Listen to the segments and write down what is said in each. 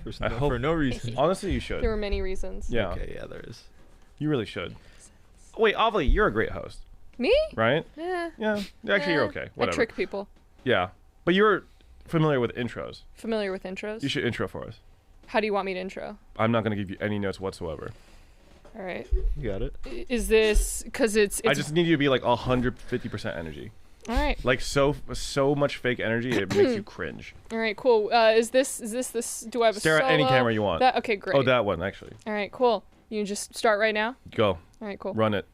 For no reason. Honestly, you should. There were many reasons. Yeah. Okay, yeah, there is. You really should. Wait, Ovilee, you're a great host. Me? Right? Yeah. Yeah. Actually, you're okay. Whatever. I trick people. Yeah. But you're familiar with intros. Familiar with intros? You should intro for us. How do you want me to intro? I'm not going to give you any notes whatsoever. All right. You got it. Is this because it's I just need you to be like 150% energy. all right. Like so much fake energy, it makes you cringe. All right, cool. Is this do I have a Stare at any solo? camera you want. Okay, great. Oh, that one, actually. All right, cool. You can just start right now? Go. All right, cool. Run it.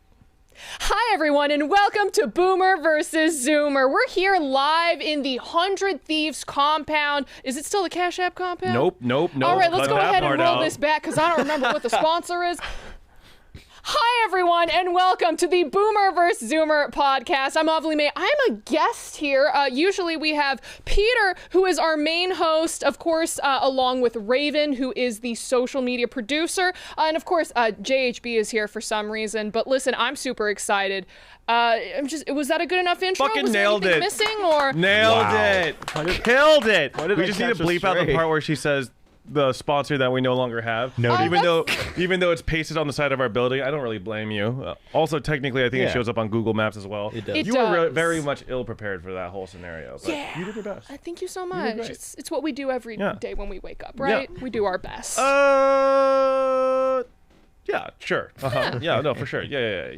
Hi, everyone, and welcome to Boomer versus Zoomer. We're here live in the 100 Thieves compound. Is it still the Cash App compound? Nope. All right, let's Cut go that ahead and part roll out. this back because I don't remember what the sponsor is. Hi, everyone, and welcome to the Boomer vs. Zoomer podcast. I'm Ovilee May. I'm a guest here. Usually we have Peter, who is our main host, of course, along with Raven, who is the social media producer. And, of course, JHB is here for some reason. But listen, I'm super excited. Was that a good enough intro? Fucking Was there nailed anything it. missing, or? Nailed it. Killed it. did We I just need to catch a bleep out the stray? part where she says the sponsor that we no longer have. No, even though it's pasted on the side of our building, I don't really blame you. Also, technically, I think it Yeah. shows up on Google Maps as well. It does. It You were does. very much ill prepared for that whole scenario, but Yeah. you did your best. Thank you so did much. great. It's what we do every day when we wake up, right? We do our best. Yeah, sure. Yeah, no, for sure. Yeah.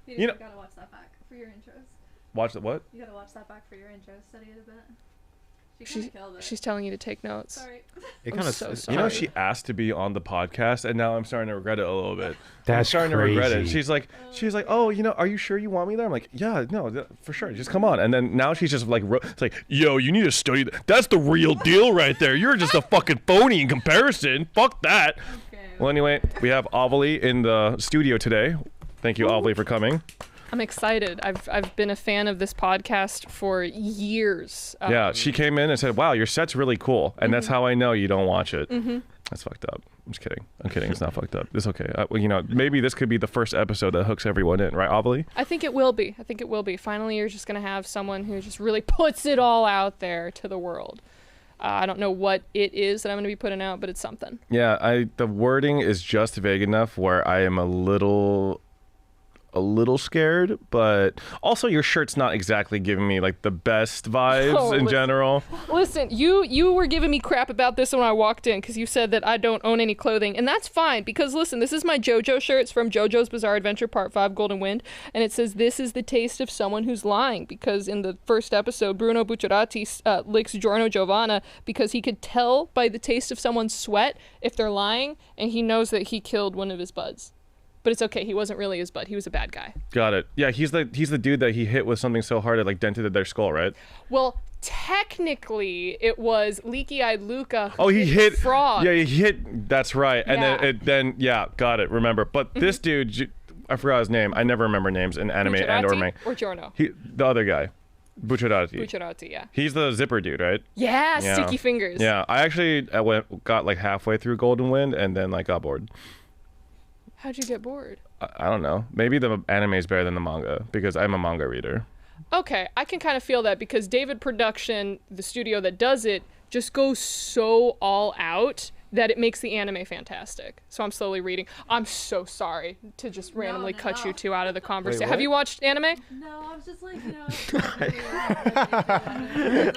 You know- gotta watch that back for your intros. Watch the what? You gotta watch that back for your intros. Study it a bit. She kinda killed it. She's telling you to take notes. Sorry. It I'm kind so of. sorry. You know, she asked to be on the podcast, and now I'm starting to regret it a little bit. I'm That's starting to regret it. crazy. She's like, oh, are you sure you want me there? I'm like, yeah, no, for sure, just come on. And then now she's just like, it's like, yo, you need to study. That's the real deal right there. You're just a fucking phony in comparison. Fuck that. Okay. Well, anyway, we have Ovilee in the studio today. Thank you, Ovilee, for coming. I'm excited. I've been a fan of this podcast for years. Yeah, she came in and said, wow, your set's really cool. And that's how I know you don't watch it. That's fucked up. I'm just kidding. I'm kidding. It's not fucked up. It's okay. Maybe this could be the first episode that hooks everyone in, right, Ovilee? I think it will be. Finally, you're just going to have someone who just really puts it all out there to the world. I don't know what it is that I'm going to be putting out, but it's something. Yeah, the wording is just vague enough where I am a little scared, but also your shirt's not exactly giving me like the best vibes in general. Listen, you were giving me crap about this when I walked in because you said that I don't own any clothing, and that's fine because listen, this is my JoJo shirt. It's from JoJo's Bizarre Adventure Part 5 Golden Wind, and it says this is the taste of someone who's lying because in the first episode Bruno Bucciarati licks Giorno Giovanna because he could tell by the taste of someone's sweat if they're lying, and he knows that he killed one of his buds. But it's okay. He wasn't really his bud. He was a bad guy. Got it. Yeah, he's the dude that he hit with something so hard it like dented their skull, right? Well, technically, it was Leaky-Eyed Luca who Oh, he hit Frog. Yeah, he hit. That's right. And Yeah. then got it. Remember. But this dude, I forgot his name. I never remember names in anime and or Bucciarati manga. or Giorno? The other guy, Bucciarati. Bucciarati, yeah. He's the zipper dude, right? Yeah, Yeah. sticky fingers. Yeah. I actually got like halfway through Golden Wind and then like got bored. How'd you get bored? I don't know. Maybe the anime is better than the manga because I'm a manga reader. Okay, I can kind of feel that because David Production, the studio that does it, just goes so all out that it makes the anime fantastic. So I'm slowly reading. I'm so sorry to just randomly cut you two out of the conversation. Have what? you watched anime? No, I was just like,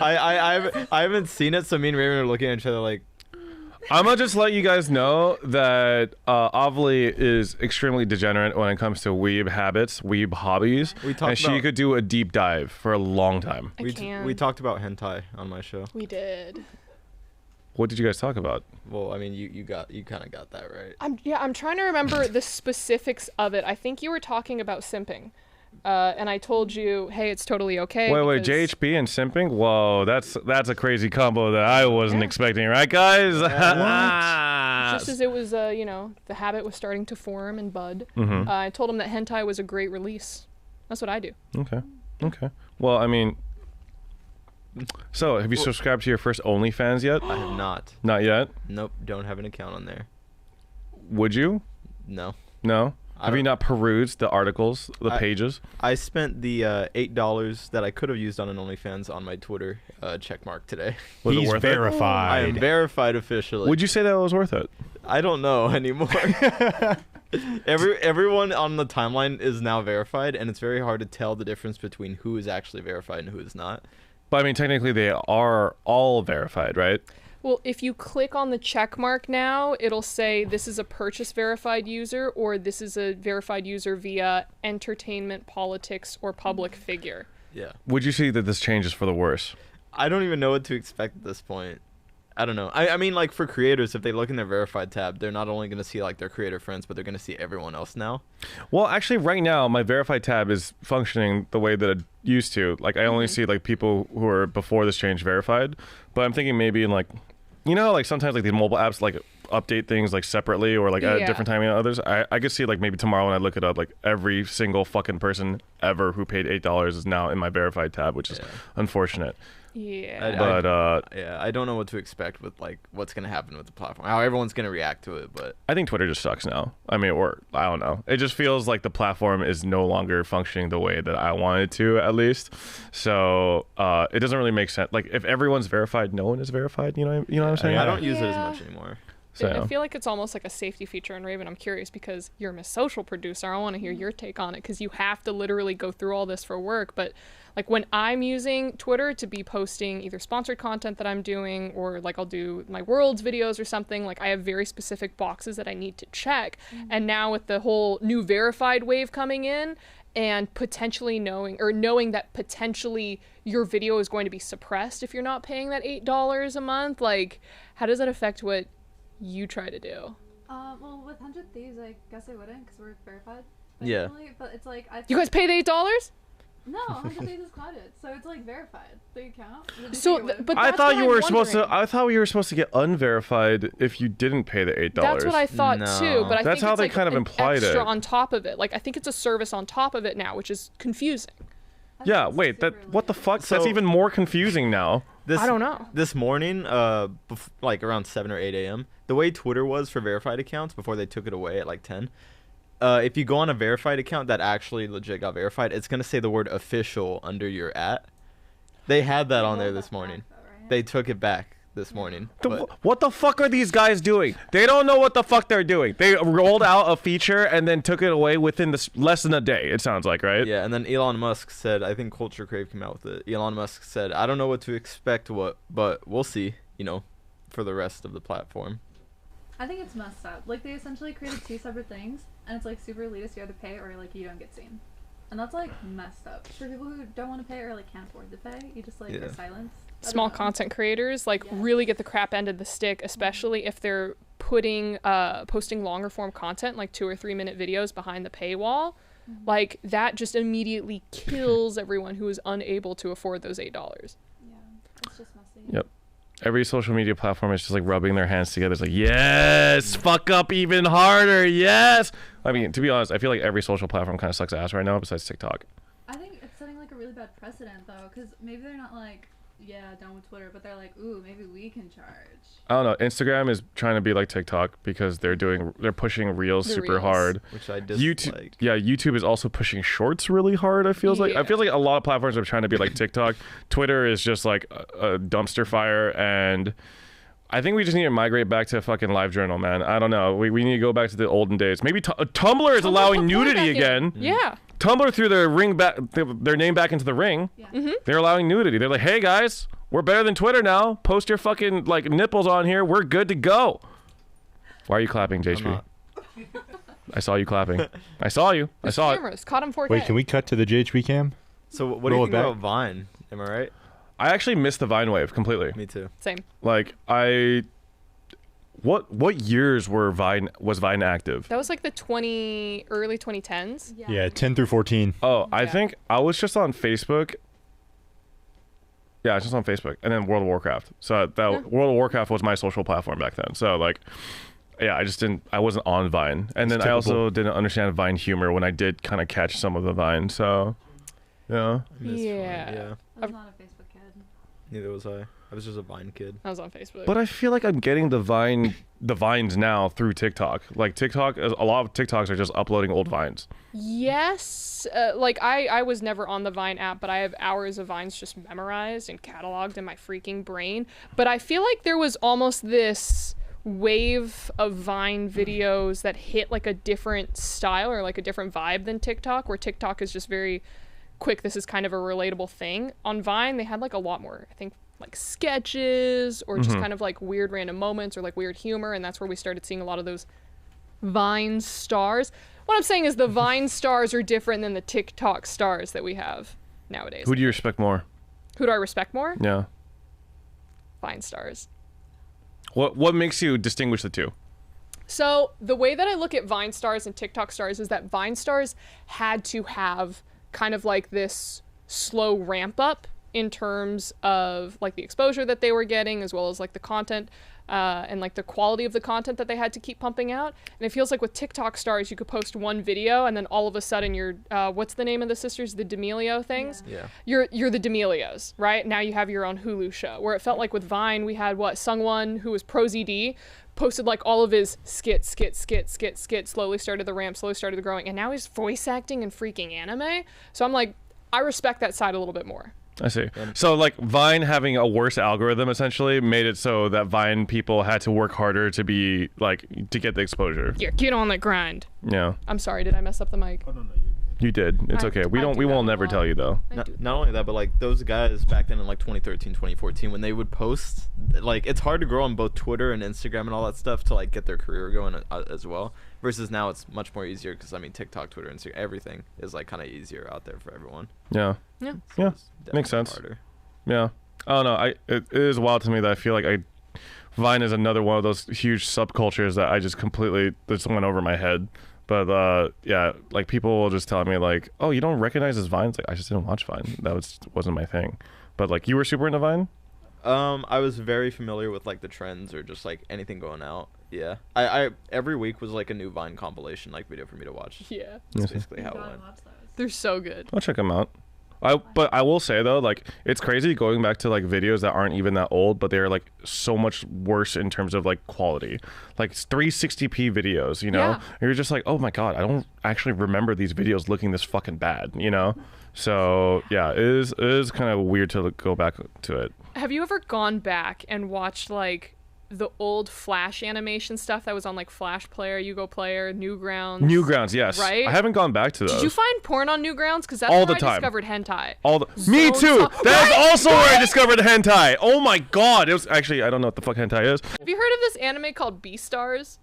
I haven't seen it, so me and Raven are looking at each other like. I'm gonna just let you guys know that Ovilee is extremely degenerate when it comes to weeb habits, weeb hobbies, We talked and she about- do do a deep dive for a long time. I can. We talked about hentai on my show. We did. What did you guys talk about? Well, I mean, you kind of got that right. I'm trying to remember the specifics of it. I think you were talking about simping. And I told you, hey, it's totally okay. Wait, because- JHP and simping? Whoa, that's a crazy combo that I wasn't expecting, right, guys? Just as it was, the habit was starting to form and bud. I told him that hentai was a great release. That's what I do. Okay. Well, I mean, so have you subscribed to your first Onlyfans yet? I have not. Not yet. Nope, don't have an account on there. Would you? No. No. Have you not perused the articles, the pages? I spent the $8 that I could have used on an OnlyFans on my Twitter check mark today. Was it He's worth verified. I am verified officially. Would you say that was worth it? I don't know anymore. Everyone on the timeline is now verified, and it's very hard to tell the difference between who is actually verified and who is not. But I mean, technically, they are all verified, right? Well, if you click on the check mark now, it'll say this is a purchase verified user or this is a verified user via entertainment, politics, or public figure. Yeah. Would you see that this changes for the worse? I don't even know what to expect at this point. I don't know. I mean, like, for creators, if they look in their verified tab, they're not only going to see, like, their creator friends, but they're going to see everyone else now. Well, actually, right now, my verified tab is functioning the way that it used to. Like, I only see, like, people who are before this change verified. But I'm thinking maybe in, like, you know, like, sometimes, like, these mobile apps, like, update things, like, separately or, like, at a different timing than others. I could see, like, maybe tomorrow when I look it up, like, every single fucking person ever who paid $8 is now in my verified tab, which is unfortunate. Yeah. I don't know what to expect with, like, what's going to happen with the platform, how everyone's going to react to it, but I think Twitter just sucks now. I mean, or I don't know. It just feels like the platform is no longer functioning the way that I want it to, at least. So it doesn't really make sense. Like, if everyone's verified, no one is verified. You know what I'm saying? I don't use it as much anymore. So. I feel like it's almost like a safety feature in Raven. I'm curious because you're a social producer. I want to hear your take on it because you have to literally go through all this for work. But like when I'm using Twitter to be posting either sponsored content that I'm doing or like I'll do my worlds videos or something, like I have very specific boxes that I need to check. And now with the whole new verified wave coming in and potentially knowing that potentially your video is going to be suppressed if you're not paying that $8 a month, like how does that affect what you try to do? Well, with 100 Thieves, I guess I wouldn't because we're verified. Yeah. But it's like You guys pay the $8? No, 100 Thieves is clouded, so it's like verified. Do you count? So, but I that's thought what you I'm were supposed wondering. to. I thought you were supposed to get unverified if you didn't pay the $8. That's what I thought too, but I That's think how it's they like kind of an implied extra it. on top of it. Like I think it's a service on top of it now, which is confusing. Yeah. Wait. What the fuck? That's So- even more confusing now. This, I don't know. This morning, like around 7 or 8 a.m., the way Twitter was for verified accounts before they took it away at like 10, if you go on a verified account that actually legit got verified, it's going to say the word official under your @. They had that on there this morning. They took it back this morning. but- What the fuck are these guys doing? They don't know what the fuck they're doing. They rolled out a feature and then took it away within less than a day, it sounds like, right? Yeah, and then Elon Musk said, I think Culture Crave came out with it. Elon Musk said, I don't know what to expect, but we'll see, for the rest of the platform. I think it's messed up. Like they essentially created two separate things, and it's like super elitist. You either pay or like you don't get seen, and that's like messed up for people who don't want to pay or like can't afford to pay. You just like are silenced. I don't Small know. content creators like really get the crap end of the stick, especially if they're posting longer form content like 2 or 3 minute videos behind the paywall. Like that just immediately kills everyone who is unable to afford those $8. Yeah, it's just messy. Yep. Every social media platform is just like rubbing their hands together. It's like, yes, fuck up even harder, yes. I mean, to be honest, I feel like every social platform kind of sucks ass right now besides TikTok. I think it's setting like a really bad precedent though, because maybe they're not like, yeah, done with Twitter, but they're like, ooh, maybe we can charge. I don't know. Instagram is trying to be like TikTok because they're pushing Reels The super Reels. hard. Which I dislike. YouTube is also pushing Shorts really hard. I feel like a lot of platforms are trying to be like TikTok. Twitter is just like a dumpster fire, and I think we just need to migrate back to fucking LiveJournal, man. I don't know. We need to go back to the olden days. Maybe Tumblr is allowing put porn nudity back in. again. Yeah. Tumblr threw their name back into the ring. Yeah. They're allowing nudity. They're like, hey guys, we're better than Twitter now. Post your fucking like nipples on here. We're good to go. Why are you clapping, JHP? I saw you clapping. I saw you. I saw it. Cameras caught him 4K. Wait, can we cut to the JHP cam? So what do you Roll think it back. about Vine? Am I right? I actually missed the Vine wave completely. Me too. Same. Like what years was Vine active? That was like the early 2010s. Yeah, 10 through 14. Oh, I Yeah. think I was just on Facebook. Yeah, just on Facebook, and then World of Warcraft. So World of Warcraft was my social platform back then. So like, yeah, I wasn't on Vine, and then I also didn't understand Vine humor when I did kind of catch some of the Vine. So, yeah. I miss Vine, Yeah. I was not a Facebook kid. Neither was I. I was just a Vine kid. I was on Facebook. But I feel like I'm getting the Vine the Vines now through TikTok. Like TikTok, a lot of TikToks are just uploading old Vines. Yes, like I was never on the Vine app, but I have hours of Vines just memorized and cataloged in my freaking brain. But I feel like there was almost this wave of Vine videos that hit like a different style or like a different vibe than TikTok, where TikTok is just very quick. This is kind of a relatable thing. On Vine, they had like a lot more, I think, like sketches or just kind of like weird random moments or like weird humor, and that's where we started seeing a lot of those Vine stars. What I'm saying is the Vine stars are different than the TikTok stars that we have nowadays. Who do you respect more? Who do I respect more? Yeah. Vine stars. What makes you distinguish the two? So the way that I look at Vine stars and TikTok stars is that Vine stars had to have kind of like this slow ramp up in terms of like the exposure that they were getting, as well as like the content and like the quality of the content that they had to keep pumping out. And it feels like with TikTok stars, you could post one video and then all of a sudden you're what's the name of the sisters, the D'Amelio things? Yeah. You're the D'Amelios, right? Now you have your own Hulu show. Where it felt like with Vine, we had Sungwon, who was Pro ZD, posted like all of his skits, slowly started the ramp, slowly started the growing, and now he's voice acting in freaking anime. So I'm like, I respect that side a little bit more. I see. So like Vine having a worse algorithm essentially made it so that Vine people had to work harder to be like to get the exposure. Yeah, get on the grind. Yeah. I'm sorry, did I mess up the mic? Oh, no, You did. It's okay. We won't never tell you though. Not only that, but like those guys back then in like 2013, 2014, when they would post, like it's hard to grow on both Twitter and Instagram and all that stuff to like get their career going as well. Versus now it's much more easier because I mean TikTok, Twitter, Instagram, everything is like kind of easier out there for everyone. Yeah. Yeah. So Yeah. it's Makes definitely sense. harder. Yeah. I don't know. It is wild to me that I feel like Vine is another one of those huge subcultures that I just completely just went over my head. But yeah, like people will just tell me like, oh, you don't recognize this Vine? It's like I just didn't watch Vine. That wasn't my thing. But like you were super into Vine? I was very familiar with like the trends or just like anything going out. Yeah. I every week was like a new Vine compilation like video for me to watch. Yeah. That's basically how it Gotta went. watch those. They're so good. I'll check them out. But I will say though, like it's crazy going back to like videos that aren't even that old, but they're like so much worse in terms of like quality. Like 360p videos, you know? Yeah. And you're just like, oh my god, I don't actually remember these videos looking this fucking bad, you know? So yeah, it is kind of weird to go back to it. Have you ever gone back and watched like the old Flash animation stuff that was on like Flash Player, Yugo Player, Newgrounds? Newgrounds, yes. Right? I haven't gone back to those. Did you find porn on Newgrounds? Because that's All where the I time. discovered hentai. Me So too. tough. That is Right? also where I discovered hentai. Oh my god. It was actually I don't know what the fuck hentai is. Have you heard of this anime called Beastars?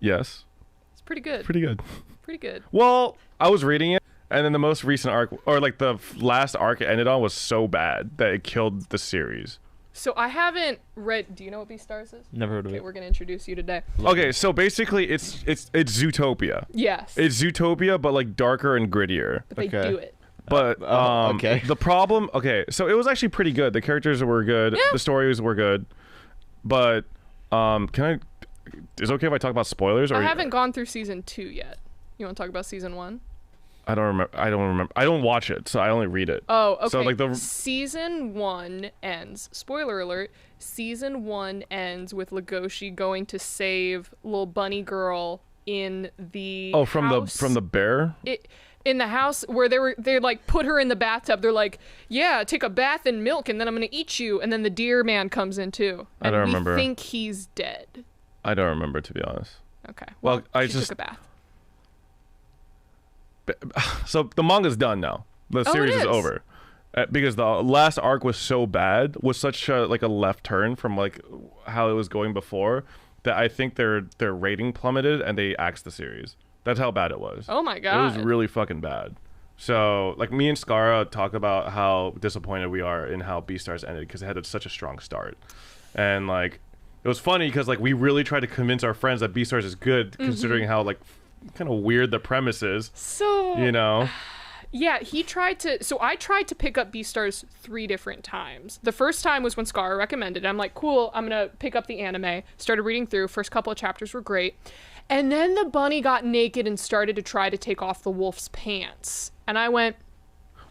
Yes. It's pretty good. Pretty good. Pretty good. Well, I was reading it, and then the most recent arc, or like the last arc it ended on, was so bad that it killed the series. So I haven't read. Do you know what Beastars is? Never heard of Okay, it. we're gonna introduce you today. Okay, so basically, it's Zootopia. Yes. It's Zootopia, but like darker and grittier. but they Okay. do it. But okay. the problem, okay, so it was actually pretty good. The characters were good. Yeah. The stories were good. But is it okay if I talk about spoilers? Or I haven't gone through season 2 yet. You want to talk about season 1? I don't remember. I don't watch it, so I only read it. Oh, okay. So like season 1 ends. Spoiler alert. Season 1 ends with Legoshi going to save little bunny girl in the from house. the bear. In the house where they like put her in the bathtub. They're like, yeah, take a bath in milk and then I'm gonna eat you. And then the deer man comes in too. I don't remember. We think he's dead. I don't remember, to be honest. Okay. Well, I she just took a bath. So the manga's done now. The Oh, series it is is? over. Because the last arc was so bad, was such a, like a left turn from like how it was going before, that I think their rating plummeted and they axed the series. That's how bad it was. Oh my It god. was really fucking bad. So like me and Skara talk about how disappointed we are in how Beastars ended because it had such a strong start, and like it was funny because like we really tried to convince our friends that Beastars is good considering how like kind of weird the premise is. So You know. yeah, I tried to pick up Beastars 3 different times. The first time was when Scar recommended it. I'm like, cool, I'm gonna pick up the anime. Started reading through. First couple of chapters were great. And then the bunny got naked and started to try to take off the wolf's pants. And I went,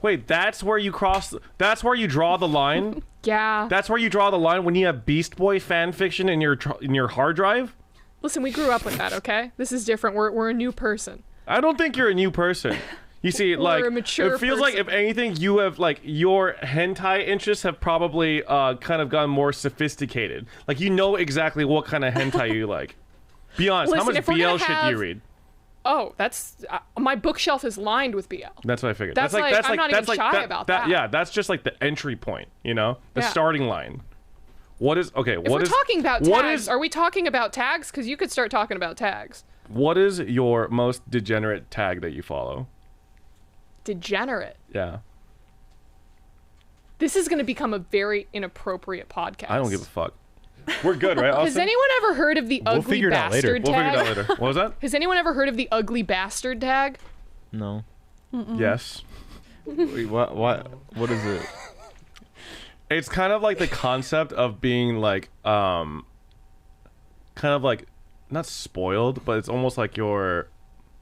Wait, that's where you draw the line? Yeah. That's where you draw the line when you have Beast Boy fan fiction in your hard drive. Listen, we grew up with that, okay? This is different. We're a new person. I don't think you're a new person. You see, like, a mature it feels like, if anything, you have, like, your hentai interests have probably kind of gotten more sophisticated. Like, you know exactly what kind of hentai you like. Be honest, how Listen, much if we're BL gonna shit do you read? Oh, that's my bookshelf is lined with BL. That's what I figured. That's like I'm not even shy about that. Yeah, that's just like the entry point, you know? The Yeah. starting line. What is, okay, If we're talking about tags, are we talking about tags? Because you could start talking about tags. What is your most degenerate tag that you follow? Degenerate. Yeah. This is going to become a very inappropriate podcast. I don't give a fuck. We're good, right, Austin? Has anyone ever heard of the We'll ugly figure it out later. bastard We'll tag? figure it out later. What was that? Has anyone ever heard of the ugly bastard tag? No. Yes. Wait, what is it? It's kind of like the concept of being like, kind of like, not spoiled, but it's almost like you're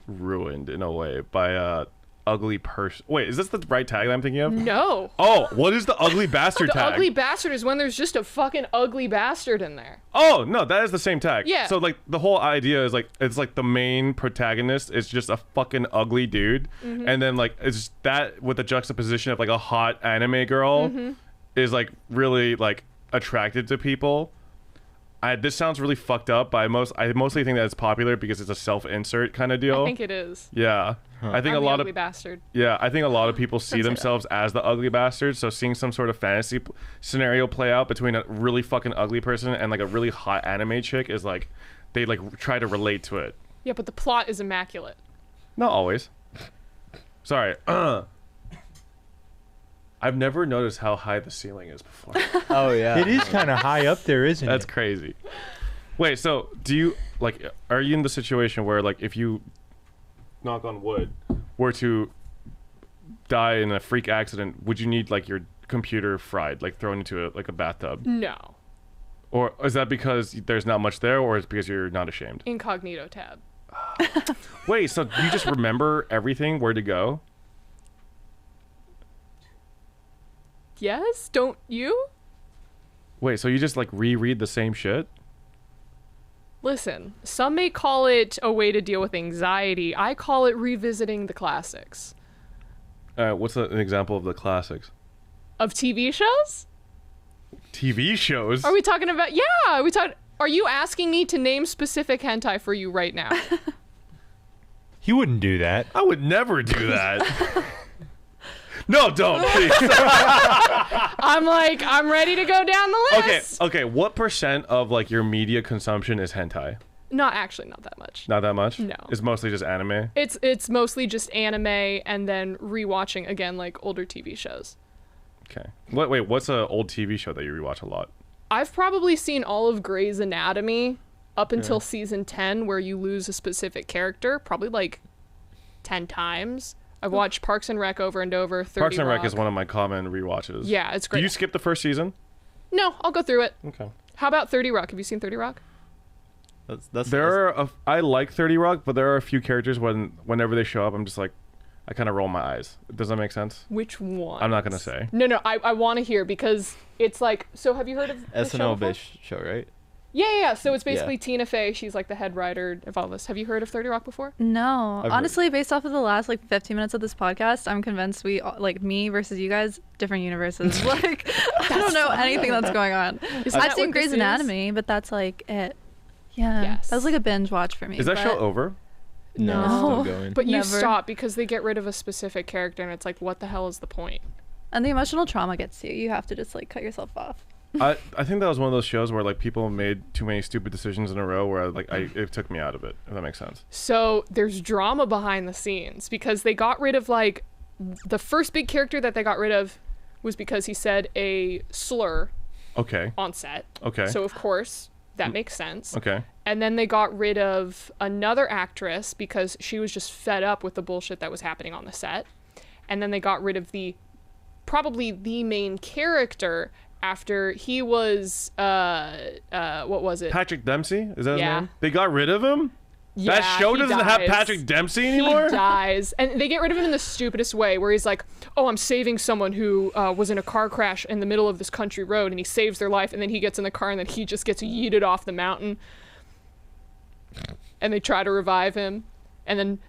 ruined in a way by a ugly person. Wait, is this the right tag that I'm thinking of? No. Oh, what is the ugly bastard The tag? ugly bastard is when there's just a fucking ugly bastard in there. Oh, no, that is the same tag. Yeah. So, like, the whole idea is, like, it's like the main protagonist is just a fucking ugly dude. Mm-hmm. And then, like, it's that with the juxtaposition of, like, a hot anime girl Mm-hmm. is, like, really, like, attracted to people. This sounds really fucked up, but I mostly think that it's popular because it's a self-insert kind of deal. I think it is. Yeah. I think I'm a lot the ugly of bastard. yeah, I think a lot of people see Don't say that. themselves as the ugly bastard. So seeing some sort of fantasy scenario play out between a really fucking ugly person and like a really hot anime chick is like they like try to relate to it. Yeah, but the plot is immaculate. Not always. Sorry. I've never noticed how high the ceiling is before. Oh yeah. It is kind of high up there, isn't That's it? crazy. Wait, so do you like? Are you in the situation where like if you, knock on wood, were to die in a freak accident, would you need like your computer fried, like thrown into a bathtub? No. Or is that because there's not much there, or is it because you're not ashamed? Incognito tab. Wait, so you just remember everything, where to go? Yes? Don't you? Wait, so you just like reread the same shit? Listen, some may call it a way to deal with anxiety. I call it revisiting the classics. What's an example of the classics? Of TV shows? TV shows? Are we talking about... Yeah, are you asking me to name specific hentai for you right now? He wouldn't do that. I would never do that. No, don't, please. I'm ready to go down the list. Okay, what % of like your media consumption is hentai? Not that much. Not that much? No. It's mostly just anime? It's mostly just anime and then rewatching again like older TV shows. Okay. Wait, what's an old TV show that you rewatch a lot? I've probably seen all of Grey's Anatomy up until season 10 where you lose a specific character, probably like 10 times. I've watched Parks and Rec over and over. 30 Parks and Rec Rock. is one of my common rewatches. Yeah, it's great. Do you skip the first season? No, I'll go through it. Okay. How about 30 Rock? Have you seen 30 Rock? I like 30 Rock, but there are a few characters whenever they show up, I'm just like, I kind of roll my eyes. Does that make sense? Which one? I'm not gonna say. No, I want to hear because it's like, so have you heard of the show SNL before? bitch show, right? Yeah. So it's basically Yeah. Tina Fey. She's like the head writer of all this. Have you heard of 30 Rock before? No, I've heard. honestly, based off of the last like 15 minutes of this podcast, I'm convinced we like me versus you guys, different universes. Like I don't know anything that's going on. Isn't I've that seen what Grey's this is? Anatomy, but that's like it. Yeah, Yes. that was like a binge watch for me. Is that but show over? No, it's still going. But you Never. stop because they get rid of a specific character and it's like, what the hell is the point? And the emotional trauma gets to you. You have to just like cut yourself off. I think that was one of those shows where like people made too many stupid decisions in a row where it took me out of it, if that makes sense. So there's drama behind the scenes because they got rid of like the first big character that they got rid of was because he said a slur Okay. on set. Okay. So of course that makes sense. Okay. And then they got rid of another actress because she was just fed up with the bullshit that was happening on the set. And then they got rid of probably the main character after he was what was it? Patrick Dempsey? Is that his Yeah. name? They got rid of him? Yeah, That show he doesn't have dies. Patrick Dempsey anymore? He dies. And they get rid of him in the stupidest way, where he's like, oh, I'm saving someone who was in a car crash in the middle of this country road, and he saves their life, and then he gets in the car, and then he just gets yeeted off the mountain. And they try to revive him. And then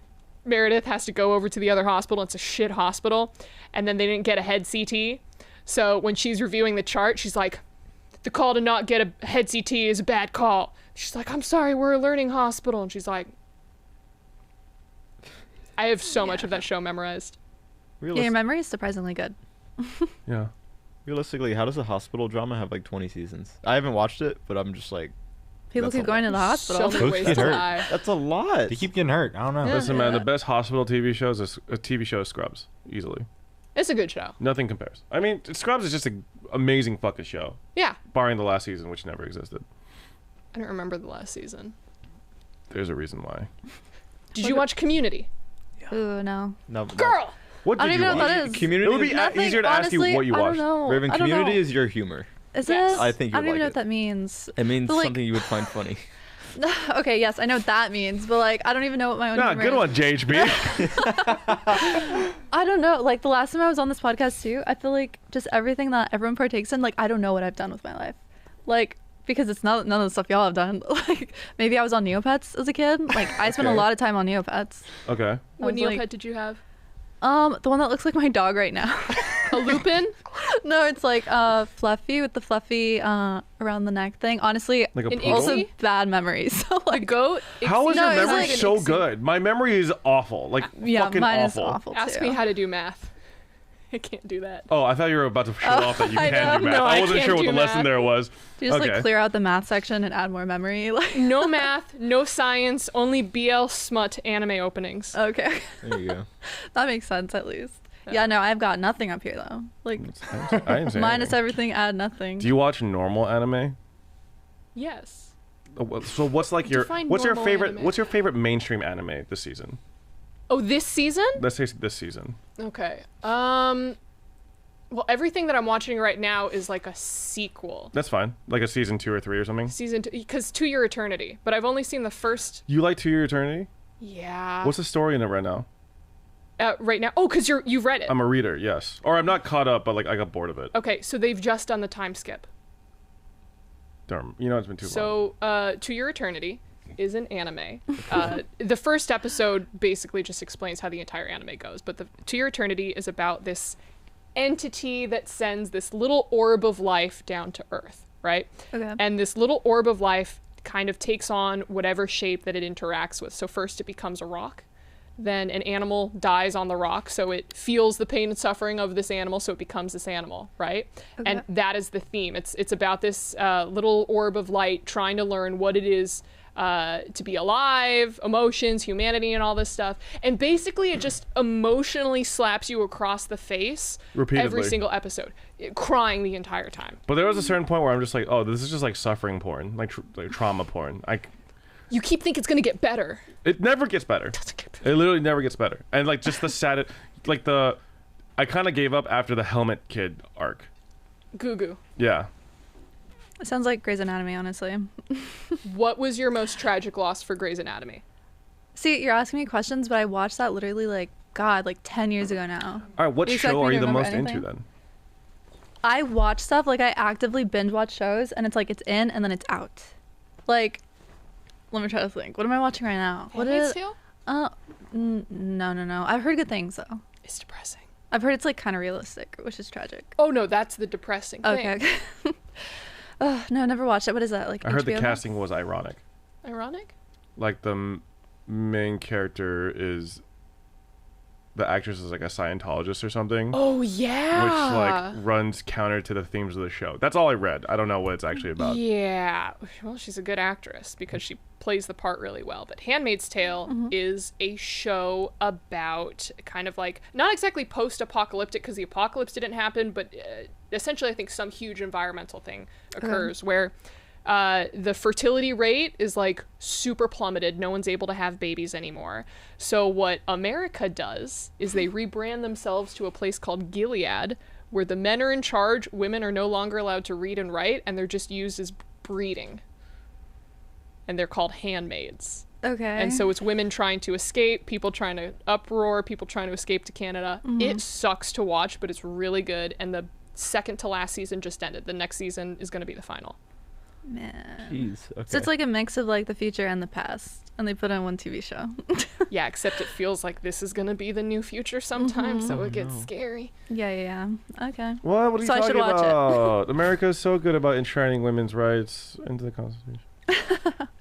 Meredith has to go over to the other hospital. It's a shit hospital. And then they didn't get a head CT. So when she's reviewing the chart, she's like, the call to not get a head CT is a bad call. She's like, I'm sorry, we're a learning hospital. And she's like, I have so much of that show memorized. Yeah, your memory is surprisingly good. Yeah. Realistically, how does a hospital drama have like 20 seasons? I haven't watched it, but I'm just like, People that's keep a going lot. to the hospital. So many ways to Hurt. die. That's a lot. They keep getting hurt. I don't know. Yeah. Listen, man, the best hospital TV shows is a TV show is Scrubs, easily. It's a good show. Nothing compares. I mean, Scrubs is just an amazing fucking show, Yeah. barring the last season, which never existed. I don't remember the last season. There's a reason why. Did you watch Community? Ooh, no. No, Girl! What I did don't you even know watch? what that is. Community. It would be Nothing, easier to ask you honestly, what you I watched. don't know. Raven, I don't Community know. is your humor. Is Yes. it? I think I you'd don't even like know it. what that means. It means But, like- something you would find funny. Okay, yes, I know what that means, but like, I don't even know what my own Nah, humor good is. one, JHB. I don't know. Like the last time I was on this podcast too, I feel like just everything that everyone partakes in, like I don't know what I've done with my life, like because it's not none of the stuff y'all have done. Like maybe I was on Neopets as a kid. Like I spent a Okay. lot of time on Neopets. Okay. What was Neopet like- did you have? The one that looks like my dog right now. A Lupin? No, it's like fluffy with the fluffy around the neck thing. Honestly, Like a An poodle? also Ixie? bad memories. So A like, goat? How is No, your it was memory like an so Ixie. good? My memory is awful. Like yeah, fucking mine awful. is awful Ask too. me how to do math. I can't do that. Oh, I thought you were about to show off that you I can do know. math. No, I I wasn't can't sure what do the lesson math. there was. Do you just Okay. like clear out the math section and add more memory? Like, No math, no science, only BL smut anime openings. okay, There you go. that makes sense at least. Yeah, no, I've got nothing up here though. Like I didn't say minus anything. everything, add nothing. Do you watch normal anime? Yes. So what's like your Define what's your normal favorite anime. what's your favorite mainstream anime this season? Oh, this season? Let's say this season. Okay. Well, everything that I'm watching right now is like a sequel. That's fine. Like a season 2 or 3 or something. Season 2, because To Your Eternity. But I've only seen the first. You like To Your Eternity? Yeah. What's the story in it right now? Right now? Oh, because you've read it. I'm a reader, yes. Or I'm not caught up, but like I got bored of it. Okay, so they've just done the time skip. Darn. You know it's been too long. So, To Your Eternity is an anime. The first episode basically just explains how the entire anime goes, but the To Your Eternity is about this entity that sends this little orb of life down to Earth, right? Okay. And this little orb of life kind of takes on whatever shape that it interacts with. So first it becomes a rock. Then an animal dies on the rock, so it feels the pain and suffering of this animal, so it becomes this animal, right? Okay. And that is the theme. It's about this little orb of light trying to learn what it is to be alive, emotions, humanity, and all this stuff. And basically, it just emotionally slaps you across the face every Repeatedly. single episode, crying the entire time. But there was a certain point where I'm just like, oh, this is just like suffering porn, like trauma porn. You keep thinking it's gonna get better. It never gets better. It literally never gets better. And like just the sad, like I kind of gave up after the Helmet Kid arc. Goo goo. Yeah. It sounds like Grey's Anatomy, honestly. What was your most tragic loss for Grey's Anatomy? See, you're asking me questions, but I watched that literally like 10 years ago now. All right. What You expect show me are to you the remember most into anything? then? I watch stuff like I actively binge watch shows, and it's like it's in and then it's out. Like, let me try to think. What am I watching right now? What Handmaid's is? Tale? No. I've heard good things though. It's depressing. I've heard it's like kind of realistic, which is tragic. Oh no, that's the depressing thing. Okay. No, never watched it. What is that? Like I heard the HBO? casting was ironic. Ironic? Like the main character is the actress is like a Scientologist or something. Oh yeah. Which like runs counter to the themes of the show. That's all I read. I don't know what it's actually about. Yeah. Well, she's a good actress because she plays the part really well. But Handmaid's Tale is a show about kind of like, not exactly post-apocalyptic because the apocalypse didn't happen, but essentially I think some huge environmental thing occurs where the fertility rate is like super plummeted. No one's able to have babies anymore. So what America does is they rebrand themselves to a place called Gilead, where the men are in charge, women are no longer allowed to read and write, and they're just used as breeding. And they're called handmaids. Okay. And so it's women trying to escape, people trying to uproar, people trying to escape to Canada. It sucks to watch, but it's really good. And the second to last season just ended. The next season is going to be the final. Man. Jeez. Okay. So it's like a mix of like the future and the past, and they put on one TV show. Yeah, except it feels like this is going to be the new future sometimes, so it gets scary. Yeah. Okay. What are you So I should talking watch it. about? America is so good about enshrining women's rights into the Constitution.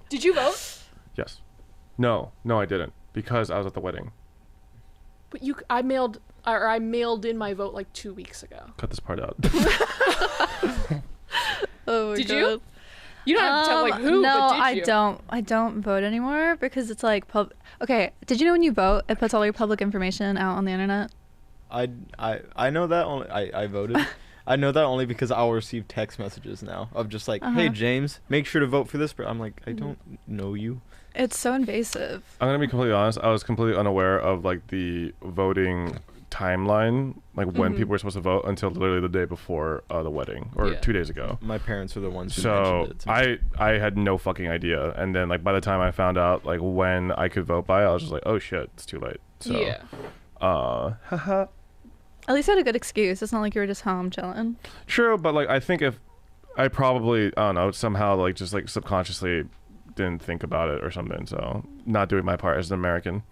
Did you vote? Yes. No, I didn't, because I was at the wedding. But I mailed in my vote like 2 weeks ago. Cut this part out. Oh my Did God. you? You don't have to tell like who, No, but did you? I don't vote anymore because it's like Okay, did you know when you vote, it puts all your public information out on the internet? I know that only I voted. I know that only because I'll receive text messages now of just like, hey James, make sure to vote for this. I'm like, I don't know you. It's so invasive. I'm gonna be completely honest. I was completely unaware of like the voting timeline, like when people were supposed to vote, until literally the day before the wedding, or 2 days ago. My parents were the ones who So mentioned it to me. I had no fucking idea, and then like by the time I found out like when I could vote by, I was just like, oh shit, it's too late. So Yeah. haha. At least you had a good excuse. It's not like you were just home chilling. True, but like I think if I probably, I don't know, somehow like just like subconsciously didn't think about it or something, so not doing my part as an American.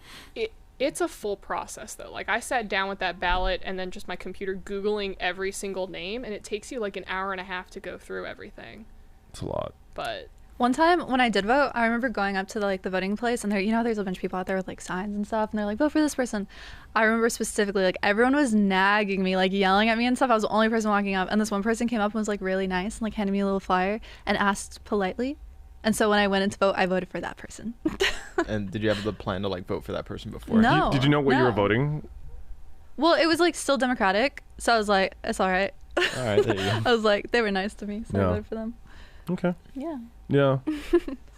It's a full process though. Like I sat down with that ballot and then just my computer Googling every single name, and it takes you like an hour and a half to go through everything. It's a lot. But One time when I did vote, I remember going up to the voting place, and there, there's a bunch of people out there with like signs and stuff, and they're like, vote for this person. I remember specifically, like, everyone was nagging me, like yelling at me and stuff. I was the only person walking up, and this one person came up and was like really nice and like handed me a little flyer and asked politely. And so when I went in to vote, I voted for that person. And did you have the plan to like vote for that person before? No. Did you know what you were no. voting? Well, it was like still Democratic, so I was like, it's all right. All right, there you go. I was like, they were nice to me, so I Yeah. voted for them. Okay. Yeah. Yeah.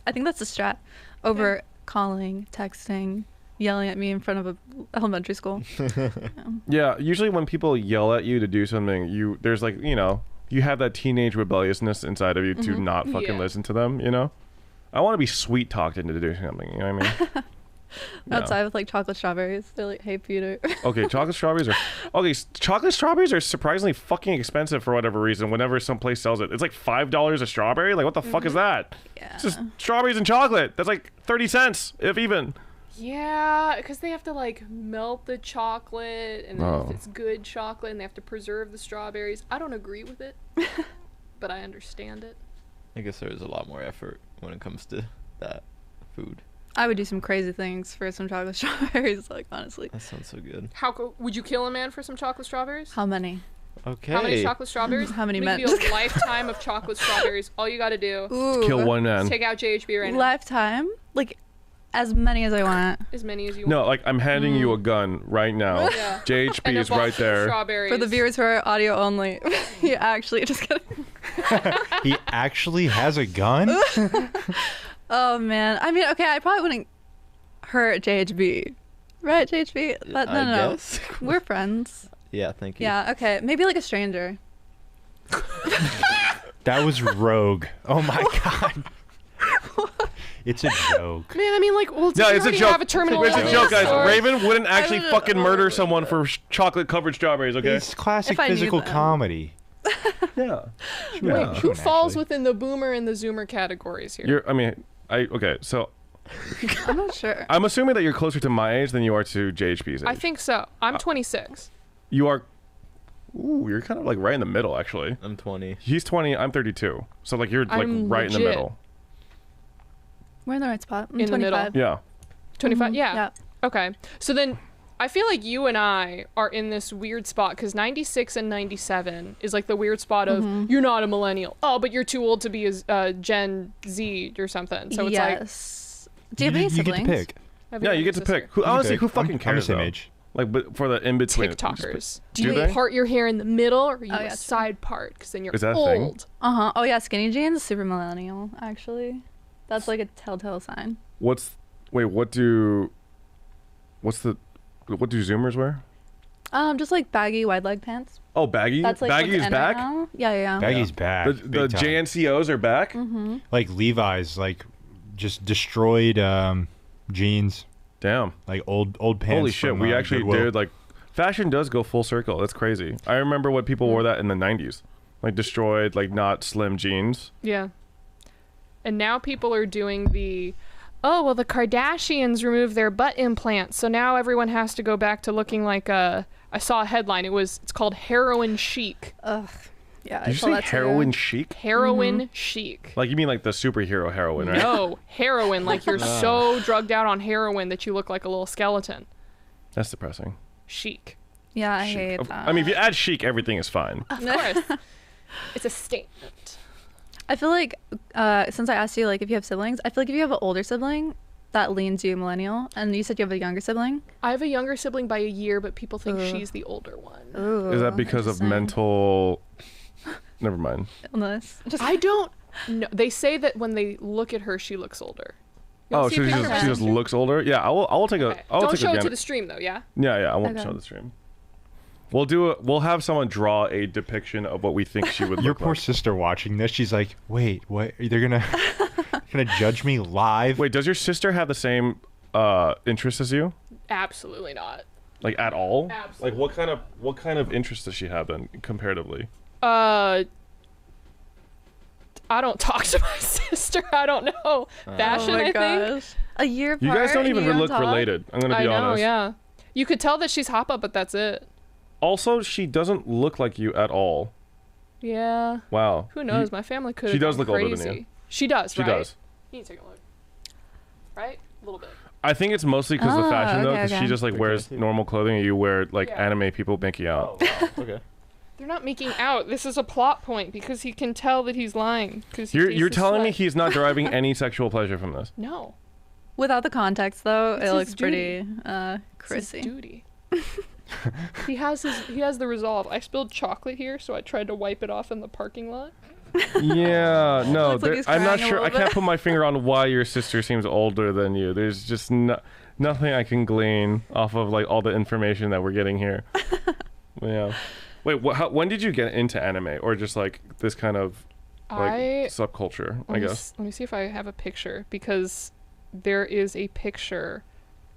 I think that's the strat over calling, texting, yelling at me in front of a elementary school. Yeah. Usually when people yell at you to do something, there's like, you have that teenage rebelliousness inside of you to not fucking listen to them, I want to be sweet talked into doing something, you know what I mean? Outside with like chocolate strawberries. They're like, hey, Peter. Okay, chocolate strawberries are surprisingly fucking expensive for whatever reason whenever some place sells it. It's like $5 a strawberry. Like, what the fuck is that? Yeah. It's just strawberries and chocolate. That's like 30 cents, if even. yeah, because they have to like melt the chocolate, and then Oh. if it's good chocolate, and they have to preserve the strawberries. I don't agree with it, but I understand it. I guess there's a lot more effort when it comes to that food. I would do some crazy things for some chocolate strawberries, like, honestly. That sounds so good. Would you kill a man for some chocolate strawberries? How many? Okay. How many chocolate strawberries? How many Maybe men? a lifetime of chocolate strawberries. All you gotta do Ooh. Kill one man. is take out JHB right now. Lifetime? Like, as many as I want. As many as you No, want. like, I'm handing you a gun right now. Yeah. JHB And a is box right of there. Strawberries. For the viewers who are audio only. You actually just kidding. He actually has a gun? Oh, man. I mean, okay, I probably wouldn't hurt JHB. Right, JHB? No. guess. We're friends. Yeah, thank you. Yeah, okay. Maybe like a stranger. That was rogue. Oh my god. It's a joke. Man, I mean, like, well, No, you it's a already joke. have a terminal It's a illness, joke, guys. or- Raven wouldn't actually wouldn't- fucking murder someone for chocolate-covered strawberries, okay? It's classic If I knew physical them. comedy. Yeah. Wait, who Actually. falls within the boomer and the zoomer categories here? Okay, so I'm not sure. I'm assuming that you're closer to my age than you are to JHB's age. I think so. I'm 26. You are. Ooh, you're kind of like right in the middle, actually. I'm 20. He's 20. I'm 32. So like you're like I'm right in the legit. middle. We're in the right spot. I'm In the middle. 25. Yeah. 25? Mhm. Yeah. Okay. So then I feel like you and I are in this weird spot because 96 and 97 is like the weird spot of you're not a millennial. Oh, but you're too old to be a Gen Z or something. So it's like. Yes. Do you have any You get siblings? to pick. I have a Yeah, you younger get to sister. pick. Who, honestly, who I'm fucking the cares same though? age. Like, but for the in between. TikTokers. Do Do you they? part your hair in the middle or are you Oh, a yeah, true. side part? Because then you're Is that a thing? old. Uh-huh. Oh, yeah, skinny jeans is super millennial, actually. That's like a telltale sign. What do Zoomers wear? Just like baggy wide leg pants. Oh, baggy. That's like Baggy what's is in back. right now. Yeah. Baggy's back. The big time. JNCOs are back. Mm-hmm. Like Levi's, like just destroyed jeans, Damn. like old pants. Holy shit, from, we actually Goodwill. did, like, fashion does go full circle. That's crazy. I remember when people wore that in the 90s. Like, destroyed, like, not slim jeans. Yeah. And now people are doing the, oh, well, the Kardashians removed their butt implants, so now everyone has to go back to looking like I saw a headline. It's called heroin chic. Ugh. Yeah. Did you say heroin chic? Heroin chic. Like, you mean like the superhero heroin, right? No, heroin. Like you're so drugged out on heroin that you look like a little skeleton. That's depressing. Chic. Yeah, I Chic. hate that. I mean, if you add chic, everything is fine. Of course. It's a statement. I feel like since I asked you like if you have siblings, I feel like if you have an older sibling, that leans you millennial, and you said you have a younger sibling. I have a younger sibling by a year, but people think she's the older one. Ooh, Is that because of mental? Never mind. illness? I don't know. They say that when they look at her, she looks older. You wanna Oh, see so a she picture? just looks older. Yeah, I will take a. Okay. I'll Don't take show a it to gander. the stream though, yeah? Yeah, I won't Okay. show the stream. We'll have someone draw a depiction of what we think she would Your look poor like. sister watching this, she's like, wait, what? They're gonna judge me live? Wait, does your sister have the same interests as you? Absolutely not. Like at all? Absolutely. Like what kind of interest does she have then comparatively? I don't talk to my sister. I don't know. Fashion, I think. A year apart. You guys don't and even you look talk? related. I'm gonna I be know, honest. yeah. You could tell that she's hoppa, but that's it. Also, she doesn't look like you at all. Yeah. Wow. Who knows? My family could. She does gone look older crazy. than you. She does. She right? does. You need to take a look. Right? A little bit. I think it's mostly because of the Oh, fashion though, okay, because okay. she just like Okay, wears I see. normal clothing and you wear like Yeah. anime people making out. wow. Okay. They're not making out. This is a plot point because he can tell that he's lying. Because You're telling me he's not deriving any sexual pleasure from this? No. Without the context, though, It's it his looks duty. pretty It's his crazy. duty. he has the resolve. I spilled chocolate here, so I tried to wipe it off in the parking lot. Yeah, no, Looks like he's I'm not crying a sure. I little can't bit. put my finger on why your sister seems older than you. There's just nothing I can glean off of like all the information that we're getting here. Yeah. Wait, when did you get into anime or just like this kind of like subculture? I guess. Let me see if I have a picture because there is a picture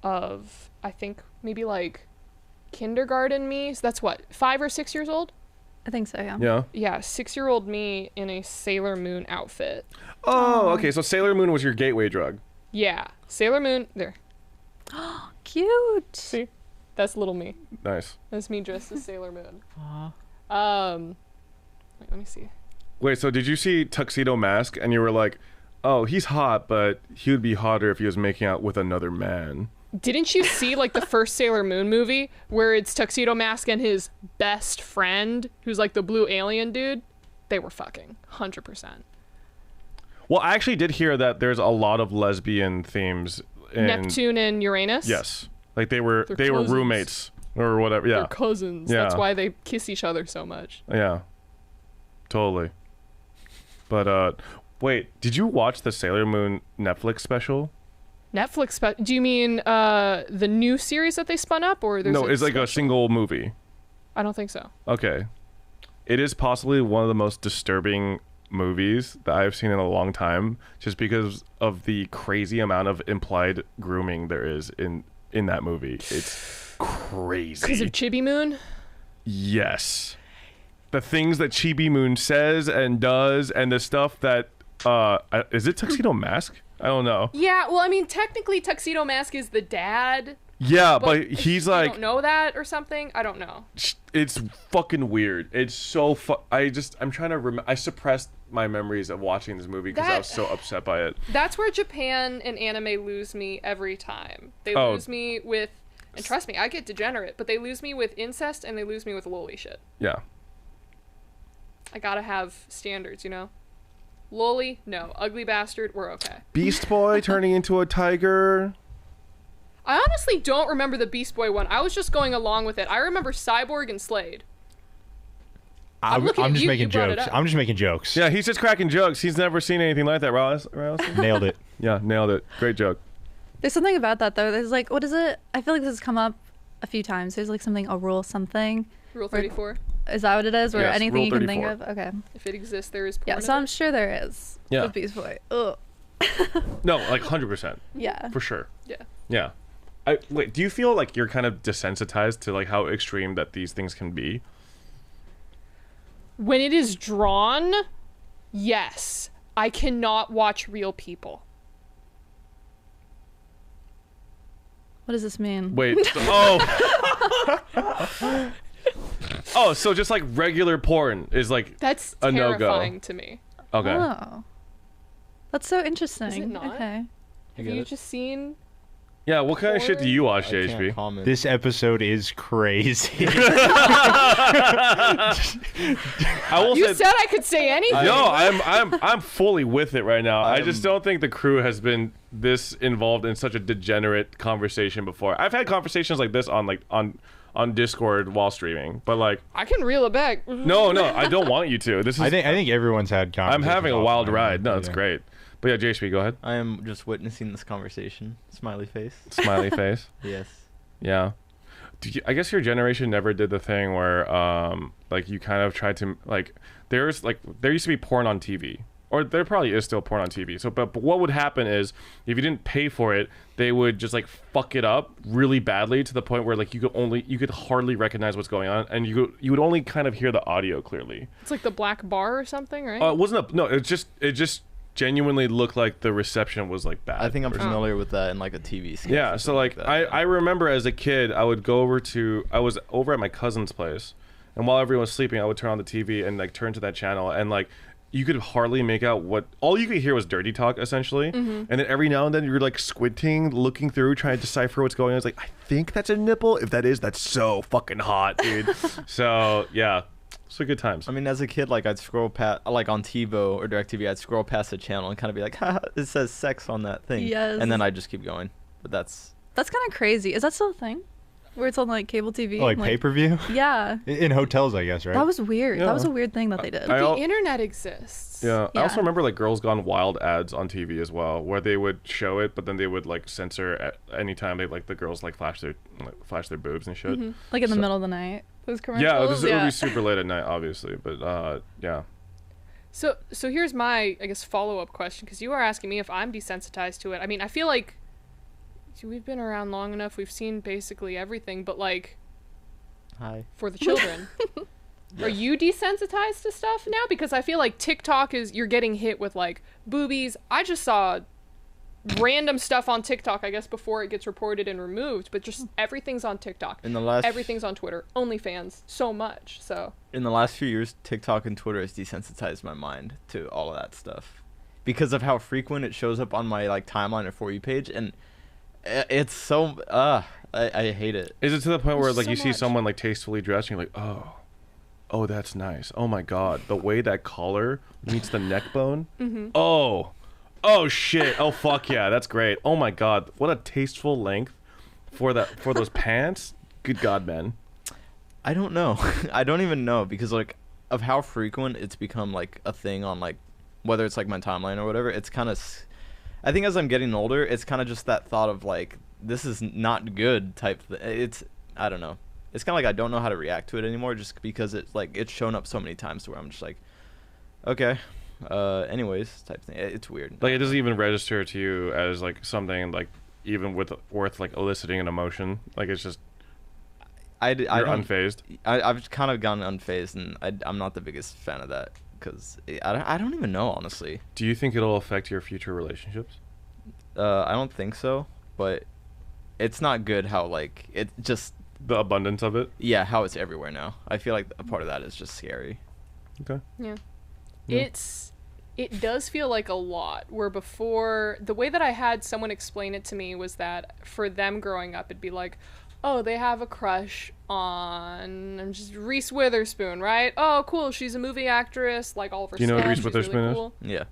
of I think maybe like kindergarten me. So that's what 5 or 6 years old. I think so, yeah. Yeah. Yeah, 6-year-old me in a Sailor Moon outfit. Oh, okay. So Sailor Moon was your gateway drug. Yeah, Sailor Moon. There. Cute. See, that's little me. Nice. That's me dressed as Sailor Moon. Wait, let me see. Wait, so did you see Tuxedo Mask and you were like, oh, he's hot, but he would be hotter if he was making out with another man? Didn't you see like the first Sailor Moon movie where it's Tuxedo Mask and his best friend, who's like the blue alien dude? They were fucking 100%. Well, I actually did hear that there's a lot of lesbian themes in Neptune and Uranus. Yes. Like they were They're cousins. roommates or whatever. Yeah. They're cousins. Yeah. That's why they kiss each other so much. Yeah. Totally. But wait, did you watch the Sailor Moon Netflix special? Netflix. Do you mean the new series that they spun up, or there's No, it's like a special? single movie. I don't think so. Okay. It is possibly one of the most disturbing movies that I've seen in a long time, just because of the crazy amount of implied grooming there is in that movie. It's crazy. Because of Chibi Moon. Yes. The things that Chibi Moon says and does, and the stuff that is it Tuxedo Mask? I don't know. Yeah, well, I mean, technically, Tuxedo Mask is the dad. Yeah, but he's you like, don't know that or something. I don't know. it's fucking weird. It's so I'm trying to remember. I suppressed my memories of watching this movie because I was so upset by it. That's where Japan and anime lose me every time. They Oh. lose me with, and trust me, I get degenerate, but they lose me with incest and they lose me with loli shit. Yeah. I gotta have standards, you know? Loli, no. Ugly bastard, we're okay. Beast Boy turning into a tiger. I honestly don't remember the Beast Boy one. I was just going along with it. I remember Cyborg and Slade. I'm looking at just you, making you brought it jokes. up. I'm just making jokes. Yeah, he's just cracking jokes. He's never seen anything like that. Rouse? Nailed it. Yeah, nailed it. Great joke. There's something about that, though. There's like, what is it? I feel like this has come up a few times. There's like something, a rule something. Rule 34. Is that what it is? Or Yes, anything Rule you can think 34. of? Okay. If it exists, there is porn. Yeah, of so I'm it. sure there is. Yeah. With Beast Boy. Ugh. No, like 100%. Yeah. For sure. Yeah. Yeah. Wait, do you feel like you're kind of desensitized to like how extreme that these things can be? When it is drawn, yes. I cannot watch real people. What does this mean? Wait. Oh. Oh, so just like regular porn is like That's a no-go. terrifying to me. Okay. Oh. That's so interesting. Is it not? Okay. Have you just seen? Yeah, what kind of shit do you watch, I can't JHB? comment. This episode is crazy. I will You say said I could say anything. no, I'm fully with it right now. I just I'm- don't think the crew has been this involved in such a degenerate conversation before. I've had conversations like this on Discord while streaming, but like I can reel it back. no, I don't want you to. This is I think everyone's had I'm conversations. having a wild offline. ride. No, it's Yeah. great. But yeah, JHB, go ahead. I am just witnessing this conversation. Smiley face. Smiley face. Yes. Yeah. I guess your generation never did the thing where like you kind of tried to like there used to be porn on TV. Or there probably is still porn on TV. So but what would happen is if you didn't pay for it, they would just like fuck it up really badly to the point where like you could hardly recognize what's going on, and you would only kind of hear the audio clearly. It's like the black bar or something, right? It wasn't it just genuinely looked like the reception was like bad. I think I'm or something. familiar with that in like a TV sketch. Yeah, or so something like that. I remember as a kid, I was over at my cousin's place, and while everyone was sleeping, I would turn on the TV and like turn to that channel, and like you could hardly make out all you could hear was dirty talk essentially, and then every now and then you're like squinting, looking through, trying to decipher what's going on. It's like, I think that's a nipple. If that is, that's so fucking hot, dude. So yeah. So good times. I mean, as a kid, like I'd scroll past, like on TiVo or DirecTV, I'd scroll past the channel and kind of be like, "Ha, it says sex on that thing." Yes. And then I'd just keep going. But that's That's kind of crazy. Is that still a thing? Where it's on like cable TV? Oh, like pay-per-view? Yeah. In hotels, I guess, right? That was weird. Yeah. That was a weird thing that they did. I the al- internet exists. Yeah. I also Yeah. remember like Girls Gone Wild ads on TV as well, where they would show it, but then they would like censor at any time they like the girls like flash their boobs and shit. Like in the So- middle of the night. Those commercials. Yeah, it would be super late at night, obviously, but yeah. So here's my, I guess, follow-up question, because you are asking me if I'm desensitized to it. I mean, I feel like we've been around long enough. We've seen basically everything, but like hi. for the children. Are you desensitized to stuff now? Because I feel like TikTok you're getting hit with like boobies. I just saw random stuff on TikTok, I guess, before it gets reported and removed, but just everything's on TikTok. Everything's on Twitter. Onlyfans, so much. So In the last few years, TikTok and Twitter has desensitized my mind to all of that stuff because of how frequent it shows up on my like timeline or For You page, and it's so I hate it. Is it to the point where There's like so you see much. someone like tastefully dressed and you're like, oh, that's nice. Oh my god, the way that collar meets the neck bone. Oh shit. Oh fuck yeah, that's great. Oh my god, what a tasteful length for those pants. Good god, man. I don't know. I don't even know because like of how frequent it's become like a thing on like whether it's like my timeline or whatever. It's kind of I think as I'm getting older, it's kind of just that thought of like this is not good type it's I don't know. It's kind of like I don't know how to react to it anymore just because it's like it's shown up so many times to where I'm just like okay. Anyways type thing. It's weird. Like it doesn't even register to you as like something like even worth like eliciting an emotion. Like it's just I you're don't unfazed. I've kind of gone unfazed, and I'm not the biggest fan of that because I don't even know, honestly. Do you think it'll affect your future relationships? I don't think so, but it's not good how like it just The abundance of it. how it's everywhere now. I feel like a part of that is just scary. Okay. yeah. Yeah. It does feel like a lot, where before, the way that I had someone explain it to me was that for them growing up, it'd be like, oh, they have a crush on just Reese Witherspoon, right? Oh, cool, she's a movie actress, like all of her Do you know what stuff, Reese she's Witherspoon really is? cool. Yeah.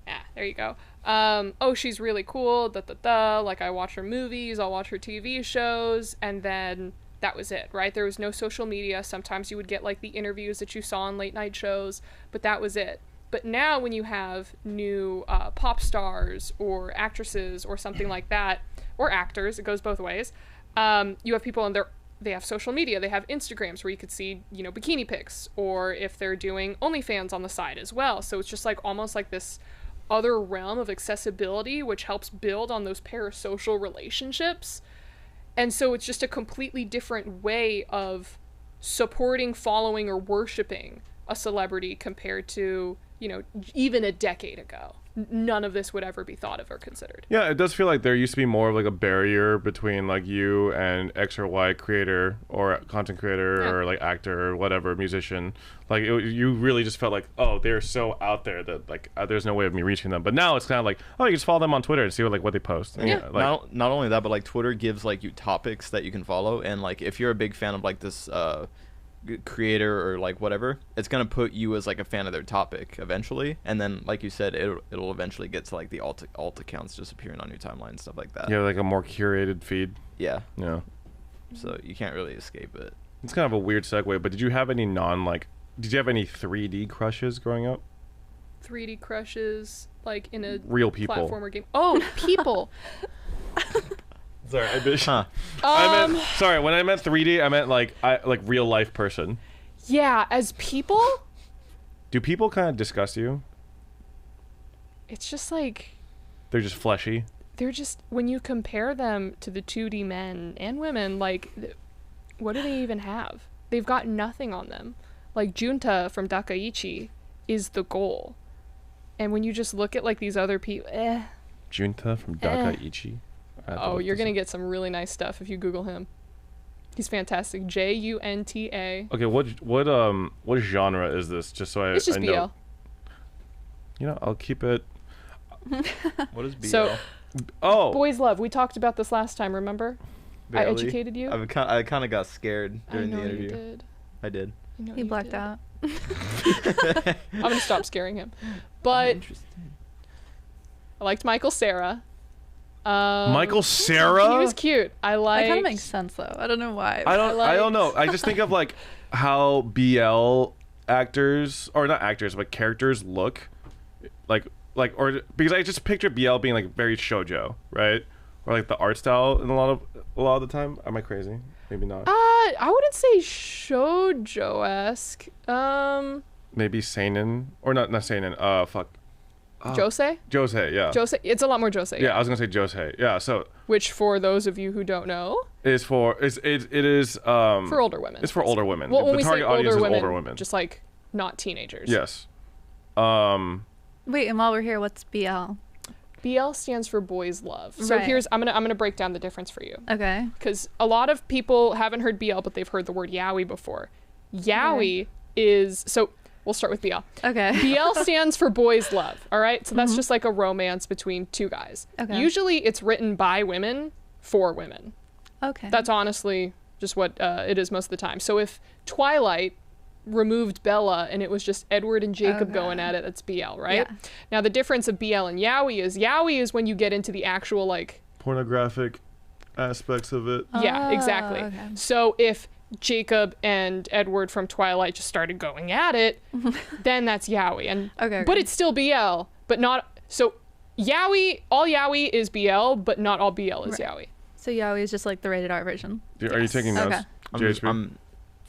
Yeah, there you go. Oh, she's really cool, like I watch her movies, I'll watch her TV shows, and then that was it, right? There was no social media. Sometimes you would get like the interviews that you saw on late night shows, but that was it. But now when you have new pop stars or actresses or something like that, or actors, it goes both ways, you have people they have social media, they have Instagrams where you could see, bikini pics, or if they're doing OnlyFans on the side as well. So it's just like almost like this other realm of accessibility, which helps build on those parasocial relationships. And so it's just a completely different way of supporting, following, or worshiping a celebrity compared to, you know, even a decade ago. None of this would ever be thought of or considered. Yeah, it does feel like there used to be more of like a barrier between like you and X or Y creator or content creator or like actor or whatever, musician. Like you really just felt like, oh, they're so out there that like there's no way of me reaching them. But now it's kind of like, oh, you just follow them on Twitter and see what they post. And, Yeah. like, Not only that, but like Twitter gives like you topics that you can follow, and like if you're a big fan of like this creator or like whatever, it's gonna put you as like a fan of their topic eventually, and then like you said, it'll eventually get to like the alt accounts just appearing on your timeline and stuff like that. yeah, like a more curated feed. Yeah. Yeah. So you can't really escape it. It's kind of a weird segue, but did you have any did you have any 3D crushes growing up? 3D crushes, like in a Real people. platformer game. Oh, people. Sorry, I bitch. Huh. I meant, sorry, when I meant 3D, I meant like real life person. Yeah, as people, Do people kind of disgust you? it's just like They're just fleshy. they're just, when you compare them to the 2D men and women, like what do they even have? They've got nothing on them. Like Junta from Dakaichi is the goal. And when you just look at like these other people, Junta from Dakaichi. oh, you're gonna get some really nice stuff if you Google him. He's fantastic. Junta. Okay, what genre is this? Just so It's just I BL. know. You know, I'll keep it. What is BL? So, Oh, Boys Love. We talked about this last time. Remember? I Barely. educated you. I kind of got scared during I know the interview. you did. I did. I know He you blacked did. out. I'm gonna stop scaring him. But Interesting. I liked Michael Cera. Michael Cera. He was cute. I That liked. kind of makes sense though. I don't know why. I don't liked- know. I just think of like how BL actors, or not actors, but characters look or because I just picture BL being like very shoujo, right? Or like the art style in a lot of the time. Am I crazy? Maybe not. I wouldn't say shoujo-esque. Maybe seinen, or not seinen. Fuck. Josei? Josei, yeah. Josei. It's a lot more Josei. Yeah, I was gonna say Josei. Yeah, so Which, for those of you who don't know, it is for for older women. It's for older women. Well, when The we say target audience older is women, older women. just like not teenagers. Yes. Wait, and while we're here, what's BL? BL stands for Boys Love. So Right. I'm gonna break down the difference for you, Okay. because a lot of people haven't heard BL, but they've heard the word yaoi before. Yaoi is, so we'll start with BL. Okay. BL stands for Boys Love. All right, so that's just like a romance between two guys. Okay. Usually, it's written by women for women. Okay. That's honestly just what it is most of the time. So if Twilight removed Bella and it was just Edward and Jacob Okay. going at it, that's BL, right? Yeah. Now the difference of BL and yaoi is when you get into the actual like, Pornographic aspects of it. yeah, Oh, exactly. okay. So if Jacob and Edward from Twilight just started going at it, then that's yaoi. And Okay, but okay. it's still BL, but not so yaoi, all yaoi is BL, but not all BL is Right. yaoi. So Yaoi is just like the rated R version. Are you taking notes? Okay. JHP?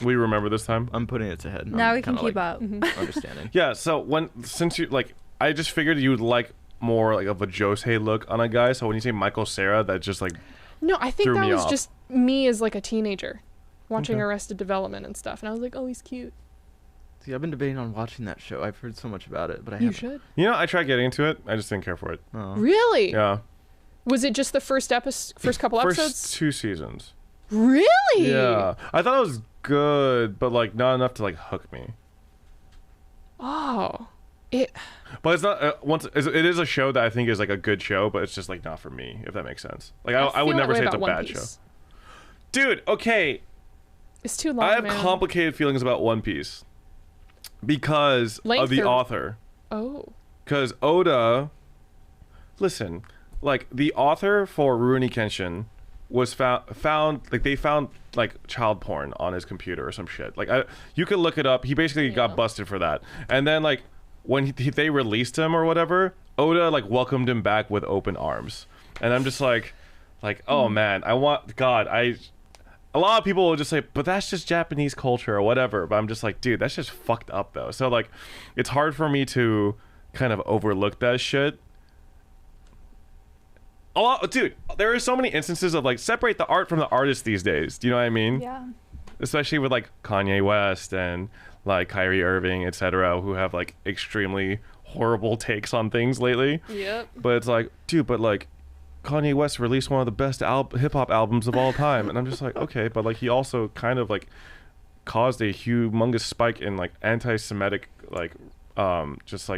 Will you remember this time? I'm putting it to head. Now we can kinda, keep up. Understanding. Yeah, so since you like, I just figured you would like more like of a Josei look on a guy. So when you say Michael Cera, that just like No, I think Threw that me was off. just me as like a teenager watching Okay. Arrested Development and stuff, and I was like, oh, he's cute. See, I've been debating on watching that show. I've heard so much about it, but I You haven't. should. you know, I tried getting into it. I just didn't care for it. Oh. Really? Yeah, Was it just the first couple first episodes? 2 seasons. Really? Yeah, I thought it was good, but like not enough to like hook me. Oh, it. But it's not it is a show that I think is like a good show, but it's just like not for me, if that makes sense. Like I feel would that never way say it's a about One bad Piece. show. Dude, okay, It's too long. I have man. complicated feelings about One Piece because Length of the or- author. Oh. Because Oda, listen, like the author for Rurouni Kenshin was found like they found like child porn on his computer or some shit. Like you could look it up. He basically Yeah. got busted for that. And then like when they released him or whatever, Oda like welcomed him back with open arms. And I'm just like oh man, a lot of people will just say, but that's just Japanese culture or whatever. But I'm just like, dude, that's just fucked up though. So like, it's hard for me to kind of overlook that shit. Dude, there are so many instances of like separate the art from the artist these days. Do you know what I mean? Yeah. Especially with like Kanye West and like Kyrie Irving, etc., who have like extremely horrible takes on things lately. Yep. But it's like, dude, but like Kanye West released one of the best hip hop albums of all time, and I'm just like, okay, but like he also kind of like caused a humongous spike in like anti-Semitic like just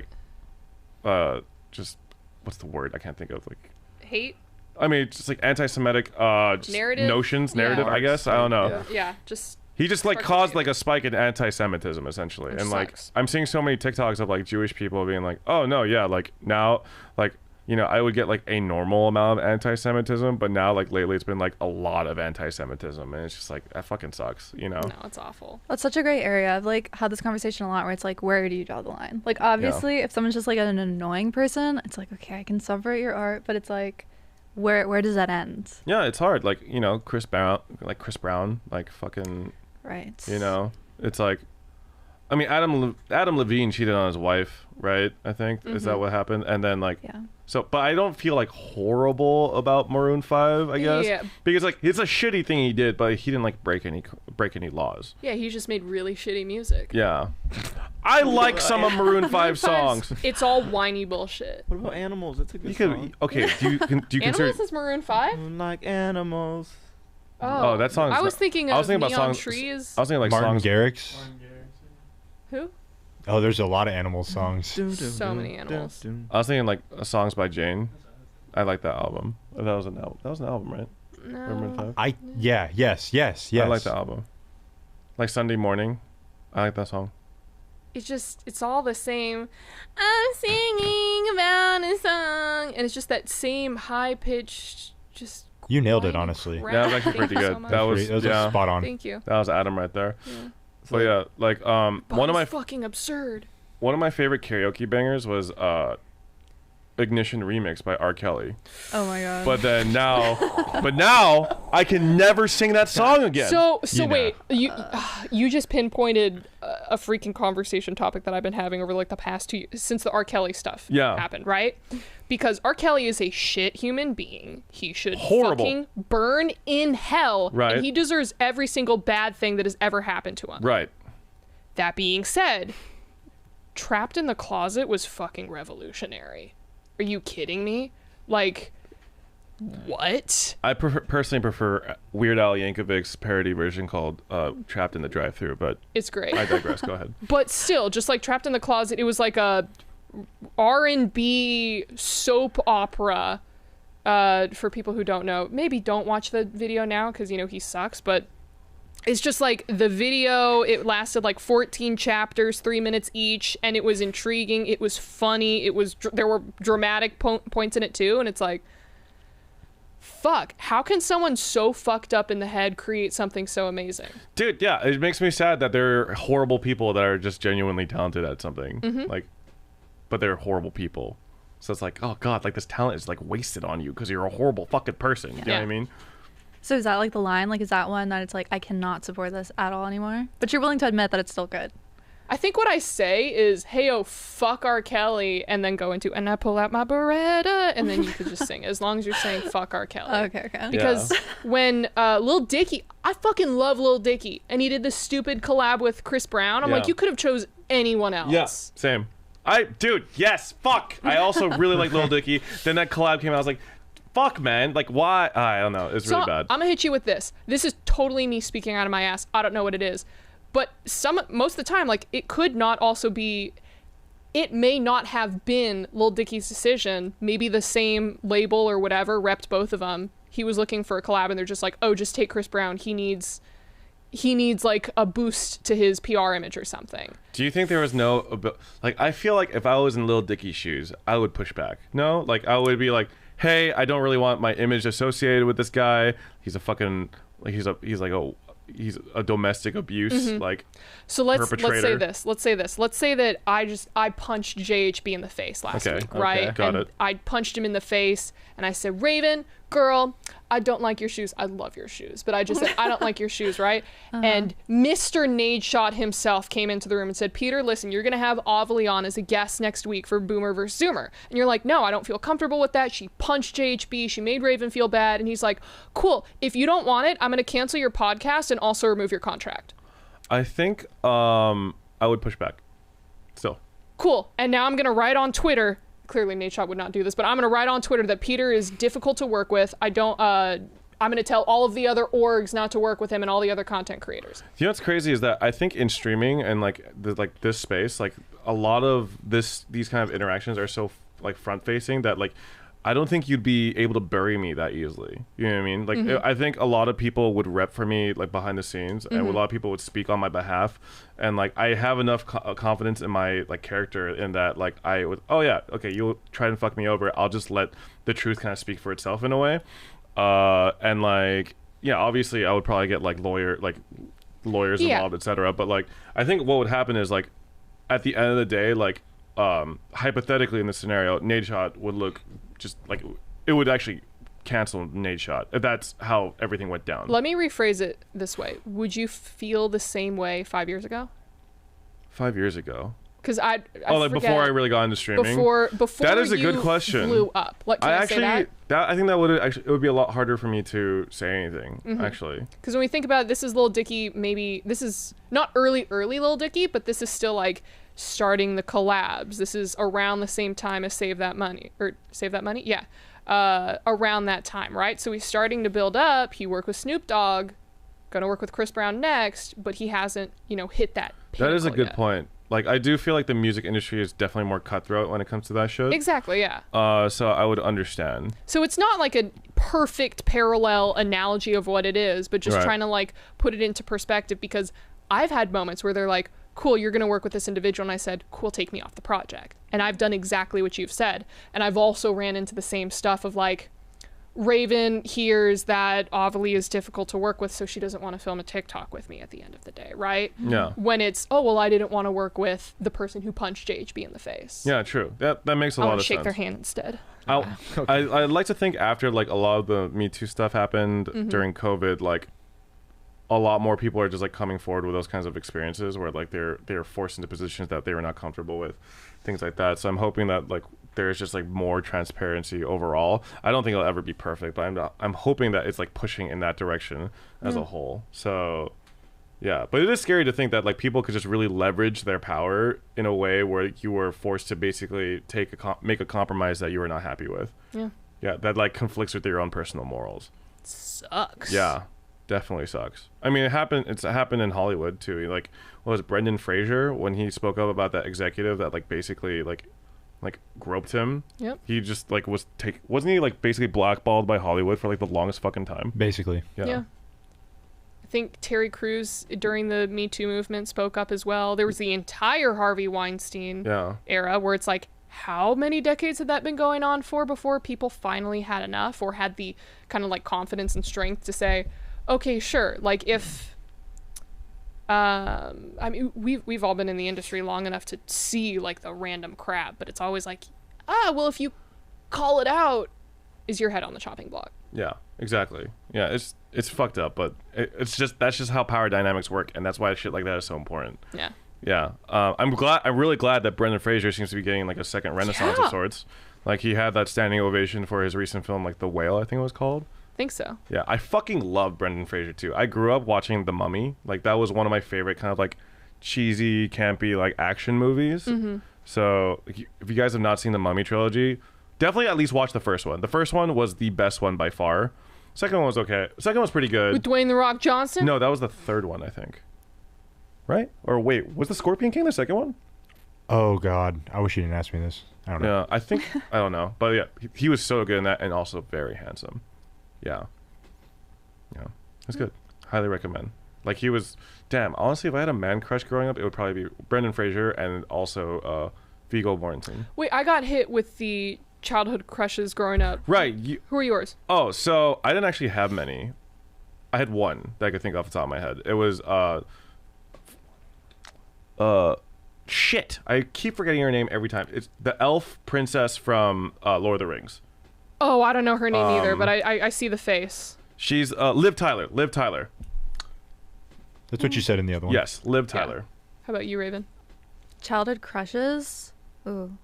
what's the word I can't think of, like Hate. I mean, just like anti-Semitic just Narrative? narrative, Yeah. I guess. I don't know. Yeah. Just. He just like Sparks caused hate. like a spike in anti-Semitism essentially, Which and like sucks. I'm seeing so many TikToks of like Jewish people being like, oh no, yeah, like now, like you know, I would get like a normal amount of anti-Semitism, but now like lately it's been like a lot of anti-Semitism, and it's just like that fucking sucks, you know? No, it's awful. That's such a great area. I've like had this conversation a lot where it's like, where do you draw the line? Like obviously, if someone's just like an annoying person, it's like, okay, I can subvert your art, but it's like, where does that end? Yeah, it's hard. Like you know, Chris Brown, like fucking, Right. you know, it's like, I mean, Adam Levine cheated on his wife, right? I think is that what happened, and then like. Yeah. So, but I don't feel like horrible about Maroon 5, I guess. Yeah. Because like it's a shitty thing he did, but he didn't like break any laws. Yeah, he just made really shitty music. Yeah. I like some of Maroon 5 songs. It's all whiny bullshit. What about Animals? That's a good You song. could okay, do you consider Animals is Maroon 5? Like animals. Oh, that song is I was not- thinking I of was thinking about Neon songs- Trees. I was thinking like Martin songs. Garrix. Who? Oh, there's a lot of animal songs. So many animals. I was thinking like songs by Jane. I like that album. That was an album. That was an album, right? Maroon No. 5. Yes. I like that album. Like Sunday Morning. I like that song. It's all the same. I'm singing about a song. And it's just that same high pitched, just. You nailed it, whiny honestly. crap. Yeah, that was actually Thank pretty you good. so much. That was yeah. spot on. Thank you. That was Adam right there. Yeah. But yeah, like one of my fucking absurd. one of my favorite karaoke bangers was Ignition Remix by R. Kelly. Oh my god. But then now I can never sing that song again. So You know. wait, you just pinpointed a freaking conversation topic that I've been having over like the past 2 years since the R. Kelly stuff happened, right? Because R. Kelly is a shit human being. He should fucking burn in hell, Right. and he deserves every single bad thing that has ever happened to him. Right. That being said, Trapped in the Closet was fucking revolutionary. Are you kidding me? Like, what? I personally prefer Weird Al Yankovic's parody version called Trapped in the Drive-Thru, but It's great. I digress. Go ahead. But still, just like Trapped in the Closet, it was like a R&B soap opera. For people who don't know, maybe don't watch the video now because, you know, he sucks, but it's just like the video, it lasted like 14 chapters, 3 minutes each, and it was intriguing, it was funny, there were dramatic points in it too, and it's like, fuck, how can someone so fucked up in the head create something so amazing? Dude, yeah, it makes me sad that there are horrible people that are just genuinely talented at something. Like, but they're horrible people. So it's like, oh god, like this talent is like wasted on you because you're a horrible fucking person. You know what I mean? So is that like the line? Like, is that one that it's like, I cannot support this at all anymore? But you're willing to admit that it's still good. I think what I say is, hey, oh, fuck R. Kelly, and then go into, and I pull out my Beretta, and then you could just sing, as long as you're saying fuck R. Kelly. Okay. Because when Lil Dicky, I fucking love Lil Dicky, and he did this stupid collab with Chris Brown. I'm Yeah. like, you could have chose anyone else. Yes, same. Dude, yes, fuck. I also really like Lil Dicky. Then that collab came out, I was like, fuck, man. Like, why? I don't know. It's really bad. I'm gonna hit you with this. This is totally me speaking out of my ass. I don't know what it is. But most of the time, like, it could not also be, it may not have been Lil Dicky's decision. Maybe the same label or whatever repped both of them. He was looking for a collab, and they're just like, oh, just take Chris Brown. He needs like a boost to his PR image or something. Do you think there was like, I feel like if I was in Lil Dicky's shoes, I would push back. No? Like, I would be like, hey, I don't really want my image associated with this guy. He's a fucking, like, he's a domestic abuse, like, So let's say perpetrator. this. Let's say that I punched JHB in the face last week, right? Got and it. I punched him in the face, and I said, Raven, girl, I don't like your shoes. I love your shoes, but I just said, I don't like your shoes, right? And Mr. Nadeshot himself came into the room and said, Peter, listen, you're going to have Ovilee on as a guest next week for Boomer vs. Zoomer. And you're like, no, I don't feel comfortable with that. She punched JHB. She made Raven feel bad. And he's like, cool. If you don't want it, I'm going to cancel your podcast and also remove your contract. I think I would push back. Still. Cool. And now I'm going to write on Twitter. Clearly Nadeshot would not do this, but I'm going to write on Twitter that Peter is difficult to work with. I'm going to tell all of the other orgs not to work with him and all the other content creators. You know what's crazy is that I think in streaming and like this space, like a lot of these kind of interactions are so like front facing that like I don't think you'd be able to bury me that easily. You know what I mean? Like I think a lot of people would rep for me like behind the scenes, and a lot of people would speak on my behalf. And like I have enough confidence in my like character in that like I would, oh yeah, okay, you'll try and fuck me over. I'll just let the truth kind of speak for itself in a way. And like yeah, obviously I would probably get like lawyers involved, etc. But like I think what would happen is like at the end of the day, like hypothetically in this scenario, Nadeshot would look just like it would actually cancel Nadeshot if that's how everything went down. Let me rephrase it this way. Would you feel the same way 5 years ago? 5 years ago? Because I like before I really got into streaming. Before that is a good question. Blew up. Like, can I actually say that? I think that would actually it would be a lot harder for me to say anything actually. Because when we think about it, this is Lil Dicky. Maybe this is not early Lil Dicky, but this is still like starting the collabs. This is around the same time as Save That Money. Yeah. Around that time, right? So he's starting to build up. He worked with Snoop Dogg, gonna work with Chris Brown next, but he hasn't, hit that pinnacle That is a good yet. point. Like I do feel like the music industry is definitely more cutthroat when it comes to that shit. Exactly, yeah. So I would understand. So it's not like a perfect parallel analogy of what it is, but just trying to like put it into perspective, because I've had moments where they're like, cool, you're going to work with this individual. And I said, cool, take me off the project. And I've done exactly what you've said. And I've also ran into the same stuff of like, Raven hears that Ovilee is difficult to work with, so she doesn't want to film a TikTok with me at the end of the day, right? Yeah. When it's, oh, well, I didn't want to work with the person who punched JHB in the face. Yeah, true. That makes a lot of sense. I want to shake their hand instead. I'd like to think after like a lot of the Me Too stuff happened during COVID, like a lot more people are just like coming forward with those kinds of experiences where like they're forced into positions that they were not comfortable with, things like that. So I'm hoping that like there's just like more transparency overall. I don't think it'll ever be perfect, but I'm hoping that it's like pushing in that direction as a whole. So yeah, but it is scary to think that like people could just really leverage their power in a way where you were forced to basically make a compromise that you were not happy with. Yeah, that like conflicts with your own personal morals. Sucks. Yeah, definitely sucks. I mean, it's happened in Hollywood too. Like, what was it, Brendan Fraser, when he spoke up about that executive that like basically like groped him? Yep. He just like wasn't he like basically blackballed by Hollywood for like the longest fucking time? Basically. Yeah. I think Terry Crews during the Me Too movement spoke up as well. There was the entire Harvey Weinstein era where it's like, how many decades had that been going on for before people finally had enough or had the kind of like confidence and strength to say, okay, sure. Like if, I mean, we've all been in the industry long enough to see like the random crap, but it's always like, well, if you call it out, is your head on the chopping block? Yeah, exactly. Yeah, it's fucked up, but that's just how power dynamics work, and that's why shit like that is so important. Yeah. Yeah. I'm really glad that Brendan Fraser seems to be getting like a second renaissance of sorts. Like he had that standing ovation for his recent film, like The Whale, I think it was called. Think so. Yeah, I fucking love Brendan Fraser too. I grew up watching The Mummy. Like that was one of my favorite kind of like cheesy, campy like action movies. So if you guys have not seen the Mummy trilogy, definitely at least watch the first one. The first one was the best one by far. Second one was okay. Second one was pretty good. With Dwayne The Rock Johnson? No, that was the third one, I think. Right? Or wait, was the Scorpion King the second one? Oh God, I wish you didn't ask me this. I don't know. Yeah, I think I don't know, but yeah, he was so good in that, and also very handsome. Yeah, it's good. Highly recommend. Like he was, damn. Honestly, if I had a man crush growing up, it would probably be Brendan Fraser and also Viggo Mortensen. Wait, I got hit with the childhood crushes growing up. Right. Who are yours? Oh, so I didn't actually have many. I had one that I could think off the top of my head. It was shit. I keep forgetting her name every time. It's the elf princess from Lord of the Rings. Oh, I don't know her name either, but I see the face. She's Liv Tyler. Liv Tyler. That's what you said in the other one. Yes, Liv Tyler. How about you, Raven? Childhood crushes. Ooh.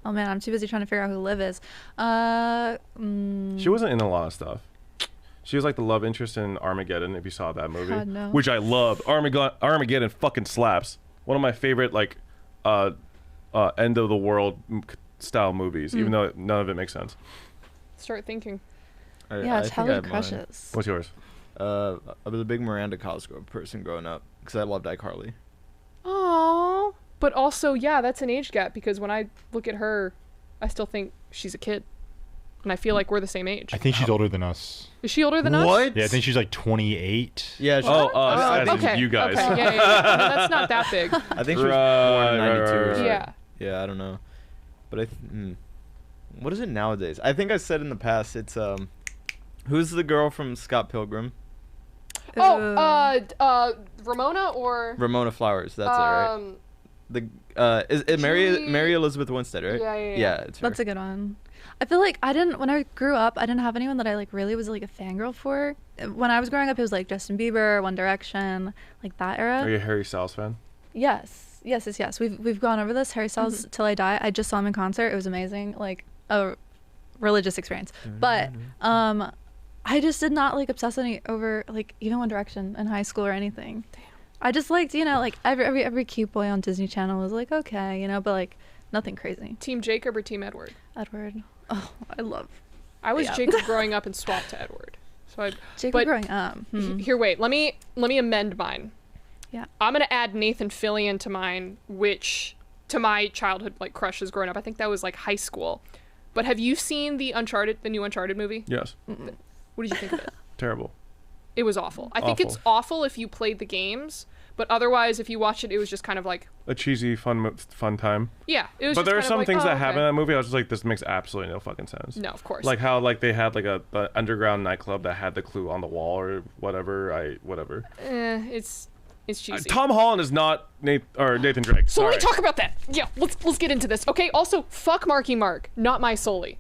Oh man, I'm too busy trying to figure out who Liv is. She wasn't in a lot of stuff. She was like the love interest in Armageddon, if you saw that movie. God, no. Which I love. Armageddon fucking slaps. One of my favorite like end of the world style movies, even though none of it makes sense. Start thinking. Yeah, childhood crushes. What's yours? I was a big Miranda Cosgrove person growing up because I loved iCarly. Oh, but also, yeah, that's an age gap because when I look at her, I still think she's a kid. And I feel like we're the same age. I think she's older than us. Is she older than us? What? Yeah, I think she's like 28. Yeah. Us, okay. you guys. Okay, yeah. No, that's not that big. I think she was born in 92 or right. something. Yeah. Yeah, I don't know. But what is it nowadays? I think I said in the past it's who's the girl from Scott Pilgrim? Oh, Ramona or Ramona Flowers. That's it, right? Is it Mary Elizabeth Winstead, right? Yeah. Yeah, it's her. That's a good one. I feel like when I grew up, I didn't have anyone that I like really was like a fangirl for. When I was growing up, it was like Justin Bieber, One Direction, like that era. Are you a Harry Styles fan? Yes. We've gone over this. Harry Styles Till I Die. I just saw him in concert. It was amazing. Like a religious experience. But I just did not like obsess over like even One Direction in high school or anything. Damn. I just liked, like every cute boy on Disney Channel was like okay, but like nothing crazy. Team Jacob or Team Edward? Edward. Oh, I was Jacob growing up and swapped to Edward. So Jacob growing up. Here, wait. Let me amend mine. Yeah. I'm gonna add Nathan Fillion to mine, which to my childhood like crushes growing up. I think that was like high school. But have you seen the new Uncharted movie? Yes. What did you think of it? Terrible. It was awful. I think it's awful if you played the games, but otherwise, if you watched it, it was just kind of like a cheesy, fun time. Yeah, it was. But just there are kind of some like, things oh, that happen in that movie. I was just like, this makes absolutely no fucking sense. No, of course. Like how like they had like a underground nightclub that had the clue on the wall or whatever. Whatever. It's cheesy. Tom Holland is not Nathan Drake. So let me talk about that. Yeah, let's get into this. Okay. Also, fuck Marky Mark, not my Sully,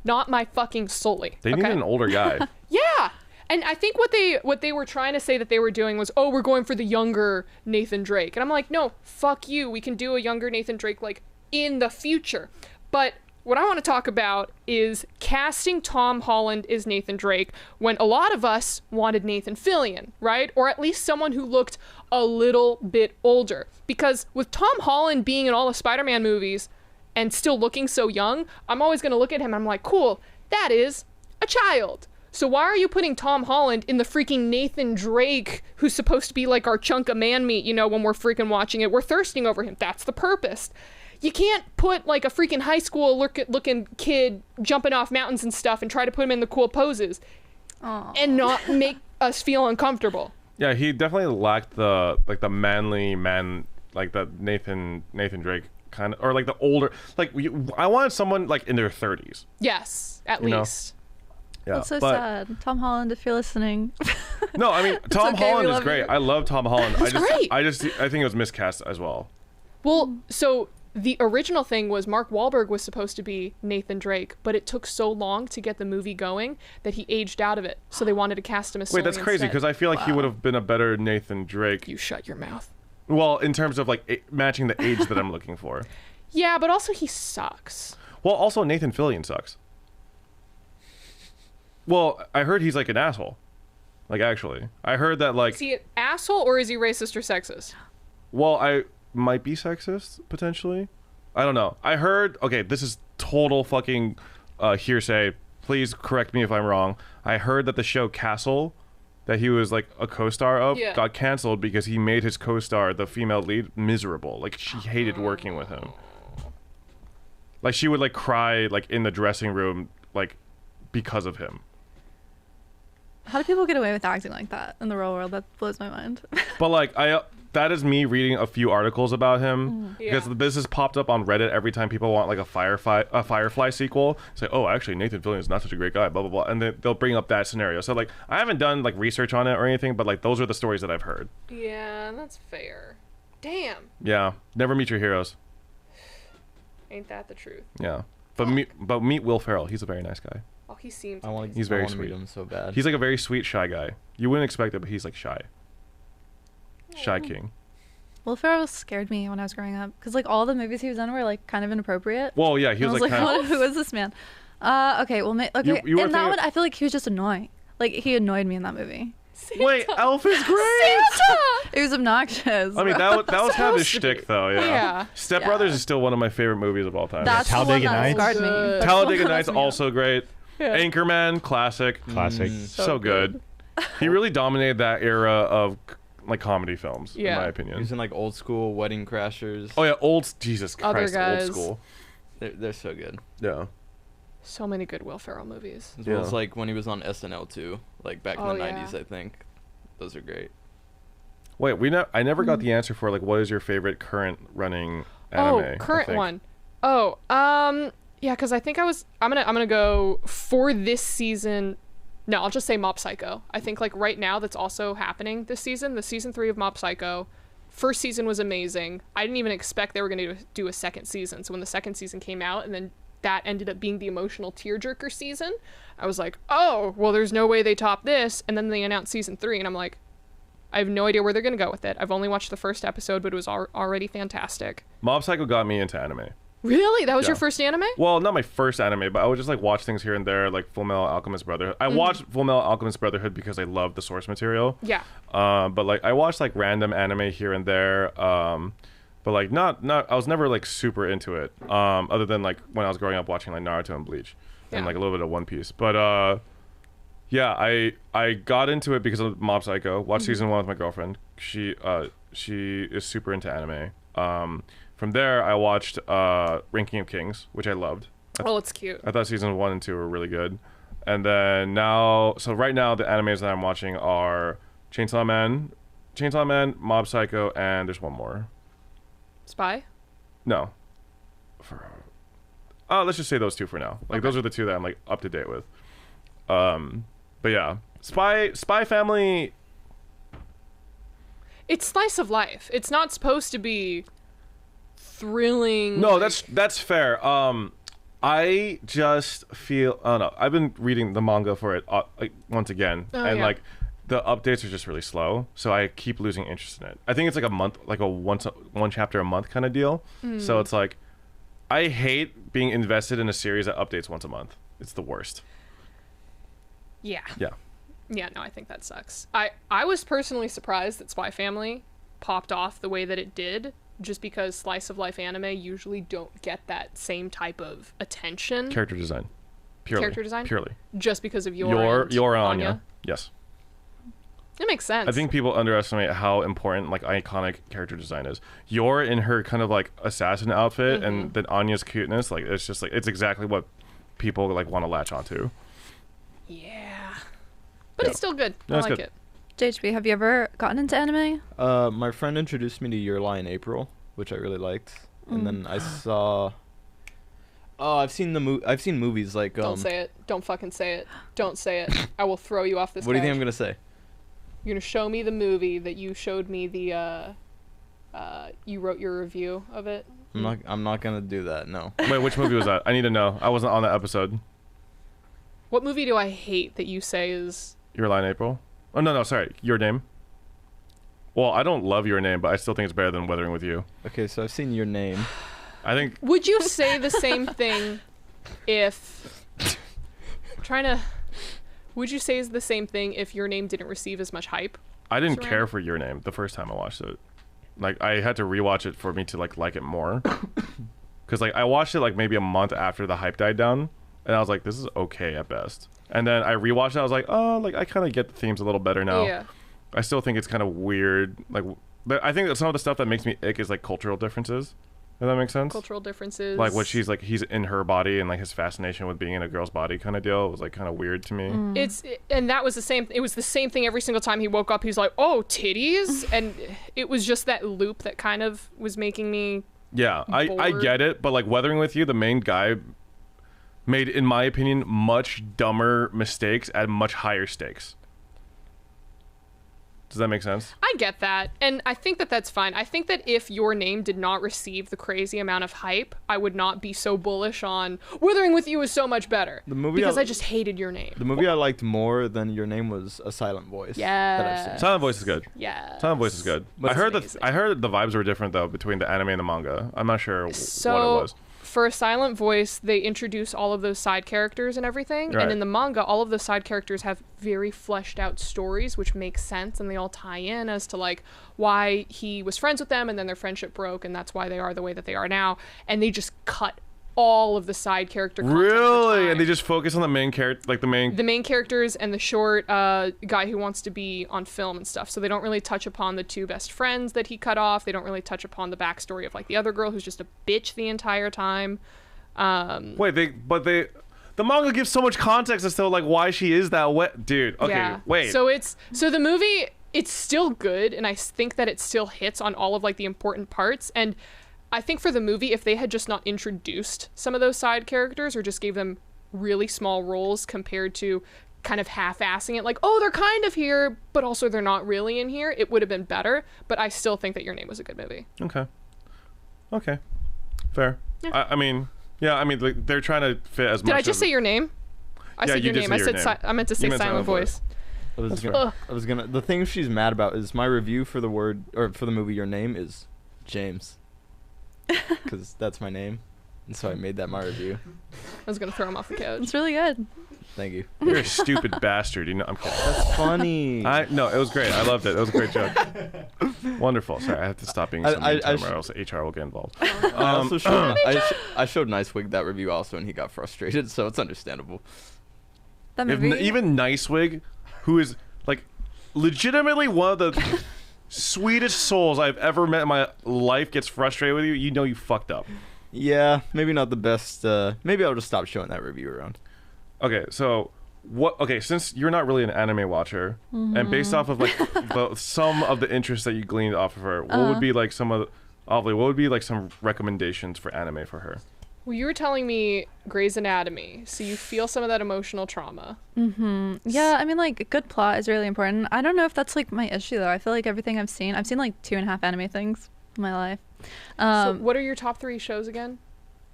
not my fucking Sully. They needed an older guy. Yeah. And I think what they were trying to say that they were doing was, oh, we're going for the younger Nathan Drake. And I'm like, no, fuck you. We can do a younger Nathan Drake like in the future. But what I want to talk about is casting Tom Holland as Nathan Drake when a lot of us wanted Nathan Fillion, right? Or at least someone who looked a little bit older. Because with Tom Holland being in all the Spider-Man movies and still looking so young, I'm always going to look at him and I'm like, cool, that is a child. So why are you putting Tom Holland in the freaking Nathan Drake, who's supposed to be like our chunk of man meat, when we're freaking watching it? We're thirsting over him. That's the purpose. You can't put like a freaking high school looking kid jumping off mountains and stuff and try to put him in the cool poses and not make us feel uncomfortable. Yeah, he definitely lacked the manly man, like the Nathan Drake kind of, or like the older, like I wanted someone like in their 30s. Yes, at least. Yeah, that's so sad. Tom Holland, if you're listening. No, I mean Tom Holland is great. You. I love Tom Holland. He's great. I think it was miscast as well. Well, so the original thing was Mark Wahlberg was supposed to be Nathan Drake, but it took so long to get the movie going that he aged out of it. So they wanted to cast him as Sully Wait, that's crazy because I feel like he would have been a better Nathan Drake. You shut your mouth. Well, in terms of like matching the age that I'm looking for. Yeah, but also he sucks. Well, also Nathan Fillion sucks. Well, I heard he's like an asshole. Like actually, I heard that like. Is he an asshole or is he racist or sexist? Well, I might be sexist potentially. I don't know. I heard. Okay, this is total fucking hearsay. Please correct me if I'm wrong. I heard that the show Castle, that he was like a co-star of, got canceled because he made his co-star, the female lead, miserable. Like she hated working with him. Like she would like cry like in the dressing room like because of him. How do people get away with acting like that in the real world? That blows my mind. But like that is me reading a few articles about him because this has popped up on Reddit every time people want like a Firefly sequel. Say, oh, actually Nathan Fillion is not such a great guy, blah blah blah, and they'll bring up that scenario. So like I haven't done like research on it or anything, but like those are the stories that I've heard. Yeah, that's fair. Damn. Yeah, never meet your heroes. Ain't that the truth? Yeah, but meet Will Ferrell. He's a very nice guy. he seems. I want to. He's very meet sweet. him so bad. He's like a very sweet, shy guy. You wouldn't expect it, but he's like shy. Shy king. Will Ferrell scared me when I was growing up because like all the movies he was in were like kind of inappropriate. Well, yeah, he And was I was like kind of. who is this man? Okay, well, okay. You were in that thinking- one, I feel like he was just annoying. Like he annoyed me in that movie. Wait, Elf is great. It was obnoxious. I mean, that was kind of his Supposed to be. shtick, though. Yeah. Yeah. Step Yeah. Brothers is still one of my favorite movies of all time. That's the one Talladega that Nights? scarred me. Good. That's the one Talladega that Nights messed me up. also great. Yeah. Anchorman, classic. Classic. So good. He really dominated that era of like comedy films, in Yeah. my He opinion. was in like Old School, Wedding Crashers. Oh yeah, Jesus Other Christ, guys. Old School. They're so good. Yeah. So many good Will Ferrell movies. As well Yeah. as like when he was on SNL too, like back in Oh, the yeah. 90s, I think. Those are great. Wait, I never got the answer for like what is your favorite current running anime? Oh, I current think. one. Oh, yeah, because I think I'm gonna go for this season. No, I'll just say Mob Psycho. I think like right now that's also happening this season. The season 3 of Mob Psycho. First season was amazing. I didn't even expect they were gonna do a second season. So when the second season came out, and then that ended up being the emotional tearjerker season, I was like, oh, well, there's no way they top this. And then they announced season 3, and I'm like, I have no idea where they're gonna go with it. I've only watched the first episode, but it was already fantastic. Mob Psycho got me into anime. Really? That was your Yeah. first anime? Well, not my first anime, but I would just like watch things here and there, like Full Metal Alchemist Brotherhood. I watched Full Metal Alchemist Brotherhood because I loved the source material. Yeah. But like I watched like random anime here and there. But like not I was never like super into it. Other than like when I was growing up watching like Naruto and Bleach and Yeah. like a little bit of One Piece. But yeah, I got into it because of Mob Psycho. Watched season 1 with my girlfriend. She is super into anime. From there, I watched Ranking of Kings, which I loved. Oh, it's cute. I thought season 1 and 2 were really good. And then so right now the animes that I'm watching are Chainsaw Man, Mob Psycho, and there's one more. Spy? No. Let's just say those two for now. Like those are the two that I'm like up to date with. But yeah, Spy Family. It's slice of life. It's not supposed to be thrilling. No, like- that's fair. I just feel I don't know. I've been reading the manga for it like once again, Oh, and yeah. like the updates are just really slow, so I keep losing interest in it. I think it's like a month, like a one chapter a month kind of deal. So it's like I hate being invested in a series that updates once a month. It's the worst. Yeah. Yeah. Yeah, no, I think that sucks. I was personally surprised that Spy Family popped off the way that it did, just because slice of life anime usually don't get that same type of attention. Character design. Purely. Character design? Purely. Just because of your Anya. Yes. It makes sense. I think people underestimate how important like iconic character design is. Yor in her kind of like assassin outfit and then Anya's cuteness, like it's just like it's exactly what people like want to latch onto. Yeah. But Yeah. it's still good. No, I it's like good. it. JHB, have you ever gotten into anime? My friend introduced me to Your Lie in April, which I really liked, and then I saw. Oh, I've seen movies like. Don't say it. Don't fucking say it. Don't say it. I will throw you off this What do you think I'm couch. gonna say? You're gonna show me the movie that you showed me you wrote your review of it. I'm not gonna do that. No. Wait, which movie was that? I need to know. I wasn't on that episode. What movie do I hate that you say is... Your Lie in April? Oh, no, sorry. Your Name? Well, I don't love Your Name, but I still think it's better than Weathering with You. Okay, so I've seen Your Name. I think... Would you say the same thing if... Would you say is the same thing if Your Name didn't receive as much hype? I didn't Surround- care for Your Name the first time I watched it. Like, I had to rewatch it for me to, like it more. Because, like, I watched it, like, maybe a month after the hype died down. And I was like, this is okay at best. And then I rewatched it. I was like, oh, like, I kind of get the themes a little better now. Yeah. I still think it's kind of weird. Like, but I think that some of the stuff that makes me ick is, like, cultural differences. If that makes sense? Cultural differences. Like, what she's, like, he's in her body and, like, his fascination with being in a girl's body kind of deal was, like, kind of weird to me. And that was the same. It was the same thing every single time he woke up. He's like, "Oh, titties," and it was just that loop that kind of was making me. Yeah, I bored. get it, but like Weathering with You, the main guy made, in my opinion, much dumber mistakes at much higher stakes. Does that make sense? I get that, and I think that that's fine. I think that if your name did not receive the crazy amount of hype, I would not be so bullish on Withering With You is so much better. The movie because I just hated your name. The movie I liked more than Your Name was A Silent Voice. That I've seen. Silent Voice is good. Yeah. Silent Voice is good. But I heard amazing. I heard the vibes were different though between the anime and the manga. I'm not sure what it was. For a Silent Voice, they introduce all of those side characters and everything. Right. And in the manga, all of those side characters have very fleshed out stories, which make sense. And they all tie in as to like why he was friends with them and then their friendship broke. And that's why they are the way that they are now. And they just cut all of the side character content for Really? time. And they just focus on the main character, like the main characters and the short guy who wants to be on film and stuff. So they don't really touch upon the two best friends that he cut off. They don't really touch upon the backstory of like the other girl who's just a bitch the entire time. the manga gives so much context as to like why she is that way. Dude, okay, Yeah. wait. So the movie, it's still good, and I think that it still hits on all of like the important parts. And I think for the movie, if they had just not introduced some of those side characters or just gave them really small roles compared to kind of half-assing it, like, oh, they're kind of here, but also they're not really in here, it would have been better. But I still think that Your Name was a good movie. Okay. Fair. Yeah. I mean, like, they're trying to fit as much. Did I just say Your Name? I Yeah, said you Your did Name. say I Your said Name. I meant to say You meant Silent Voice. I was gonna. The thing she's mad about is my review for the movie Your Name is James, because that's my name, and so I made that my review. I was gonna throw him off the couch. It's really good. Thank you. You're a stupid bastard. You know, I'm kidding. That's funny. No, it was great. I loved it. It was a great joke. Wonderful. Sorry, I have to stop being so mean to him or else HR will get involved. I also showed, I showed Nicewig that review also, and he got frustrated, so it's understandable. That If movie. even Nicewig, who is like legitimately one of the sweetest souls I've ever met in my life, gets frustrated with you, you know you fucked up. Yeah, maybe not the best. Maybe I'll just stop showing that review around. Okay, so since you're not really an anime watcher, and based off of like some of the interests that you gleaned off of her, what would be like some recommendations for anime for her? Well, you were telling me Grey's Anatomy, so you feel some of that emotional trauma. Yeah, I mean, like, good plot is really important. I don't know if that's, like, my issue, though. I feel like everything I've seen, like, 2.5 anime things in my life. So what are your top 3 shows again?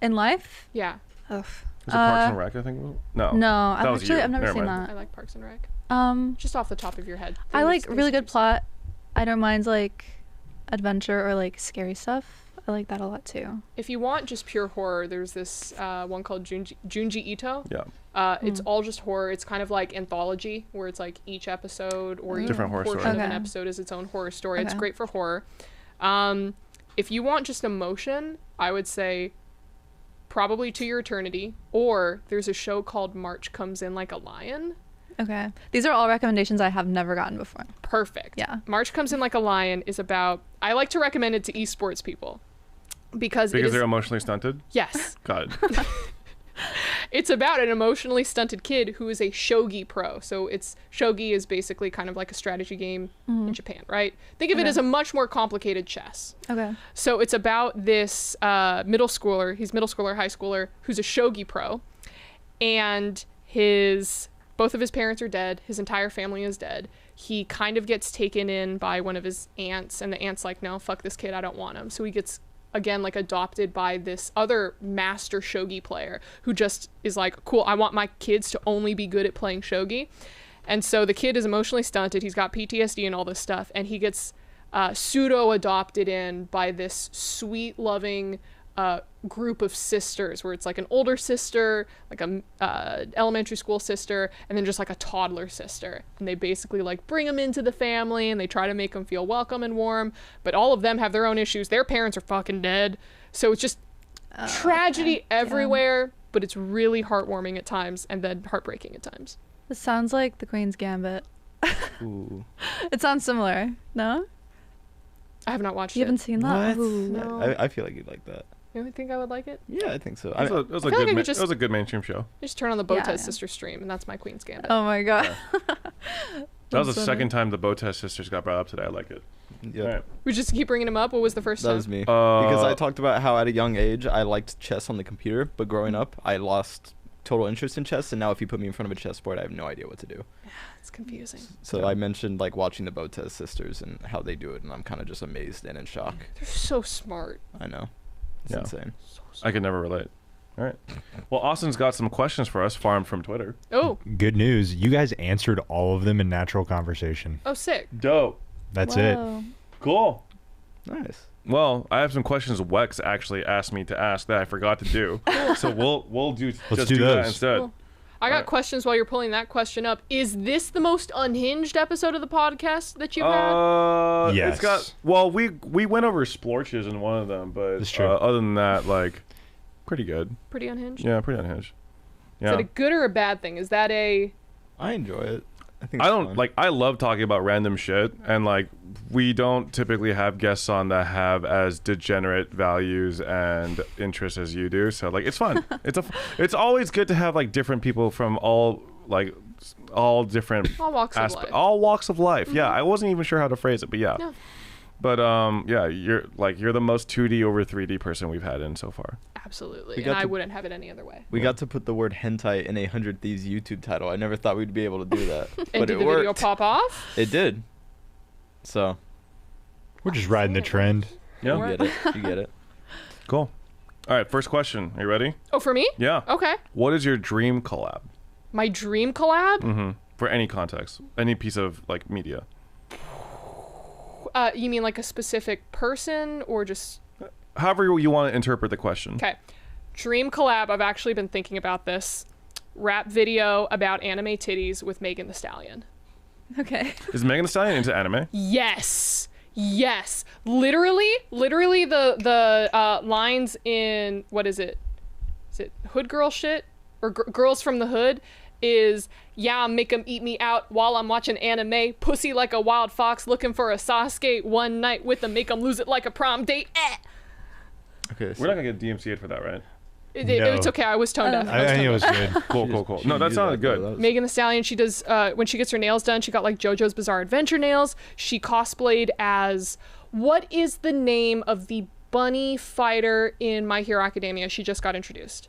In life? Yeah. Ugh. Was it Parks and Rec, I think? No. No, That was you. I've never Never seen mind. I like Parks and Rec. that. Just off the top of your head. I like Things really good you've plot. I don't mind, like, adventure or, like, scary stuff. I like that a lot, too. seen. If you want just pure horror, there's this one called Junji Ito. Yeah. It's all just horror. It's kind of like anthology, where it's like each episode or each Different horror portion story. of an Okay. episode is its own horror story. It's Okay. great for horror. If you want just emotion, I would say probably To Your Eternity, or there's a show called March Comes In Like a Lion. Okay. These are all recommendations I have never gotten before. Perfect. Yeah. March Comes In Like a Lion is about, I like to recommend it to esports people because They're emotionally stunted? yes, Got it. it's about an emotionally stunted kid who is a shogi pro. So shogi is basically kind of like a strategy game in Japan, right? Think of it Okay. as a much more complicated chess. Okay. So it's about this middle schooler, high schooler, who's a shogi pro, and both of his parents are dead. His entire family is dead. He kind of gets taken in by one of his aunts, and the aunt's like, no, fuck this kid, I don't want him. So he gets, again, like adopted by this other master shogi player who just is like, cool, I want my kids to only be good at playing shogi. And so the kid is emotionally stunted. He's got PTSD and all this stuff, and he gets pseudo adopted in by this sweet, loving group of sisters, where it's like an older sister, like a elementary school sister, and then just like a toddler sister. And they basically like bring him into the family, and they try to make him feel welcome and warm. But all of them have their own issues. Their parents are fucking dead. So it's just tragedy everywhere. But it's really heartwarming at times, and then heartbreaking at times. This sounds like The Queen's Gambit. Ooh. It sounds similar. No? I have not watched You it. haven't seen that? What? Ooh. No. I feel like you'd like that. You really think I would like it? Yeah, I think so. It was I feel like I could it was a good mainstream show. I just turn on the Bowtie Yeah. Sister stream, and that's my Queen's Gambit. Oh my god. That was the That's second time the Bowtest sisters got brought up today. I like it. Yeah. All right. We just keep bringing him up. What was the first That time? was me. Because I Uh, talked about how at a young age I liked chess on the computer, but growing up I lost total interest in chess, and now if you put me in front of a chessboard, I have no idea what to do. It's confusing. So I mentioned like watching the Botez sisters and how they do it, and I'm kind of just amazed and in shock. They're so smart. I know. It's Yeah. insane. So smart. I could never relate. All right. Well, Austin's got some questions for us, farmed from Twitter. Oh. Good news. You guys answered all of them in natural conversation. Oh, sick. Dope. That's it. Whoa. Cool. Nice. Well, I have some questions Wex actually asked me to ask that I forgot to do. So we'll do Let's just do do that those. instead. Cool. I got Alright. questions while you're pulling that question up. Is this the most unhinged episode of the podcast that you've had? Yes. It's got. Well, we went over splorches in one of them, but That's true. other than that, like, pretty good. Pretty unhinged? Yeah, pretty unhinged. Is Yeah. that a good or a bad thing? Is that a... I enjoy it. I think I it's don't fun. like. I love talking about random shit, and like, we don't typically have guests on that have as degenerate values and interests as you do. So like, it's fun. It's always good to have like different people from all different All walks of life. all walks of life. Yeah, I wasn't even sure how to phrase it, but yeah. Yeah. But yeah, you're the most 2D over 3D person we've had in so far. Absolutely. We And got I to- wouldn't have it any other way. We got to put the word hentai in a 100 Thieves YouTube title. I never thought we'd be able to do that, And but did it the video worked. pop off? It did. So We're just riding the trend. Yeah. you get it. You get it. Cool. All right, first question. Are you ready? Oh, for me? Yeah. Okay. What is your dream collab? My dream collab? Mm-hmm. For any context, any piece of like media. You mean like a specific person or just... However you want to interpret the question. Okay. Dream collab, I've actually been thinking about this. Rap video about anime titties with Megan Thee Stallion. Okay. Is Megan Thee Stallion into anime? Yes. Yes. Literally the lines in, what is it? Is it Hood Girl shit? Or Girls from the Hood? Is, yeah, make 'em eat me out while I'm watching anime. Pussy like a wild fox looking for a Sasuke. One night with 'em, make 'em lose it like a prom date. Okay. So We're not gonna get DMCA'd for that, right? It's okay. I was tone deaf. I think it was good. Cool. No, that sounded good. Megan Thee Stallion, she does, when she gets her nails done, she got like JoJo's Bizarre Adventure nails. She cosplayed as, what is the name of the bunny fighter in My Hero Academia? She just got introduced.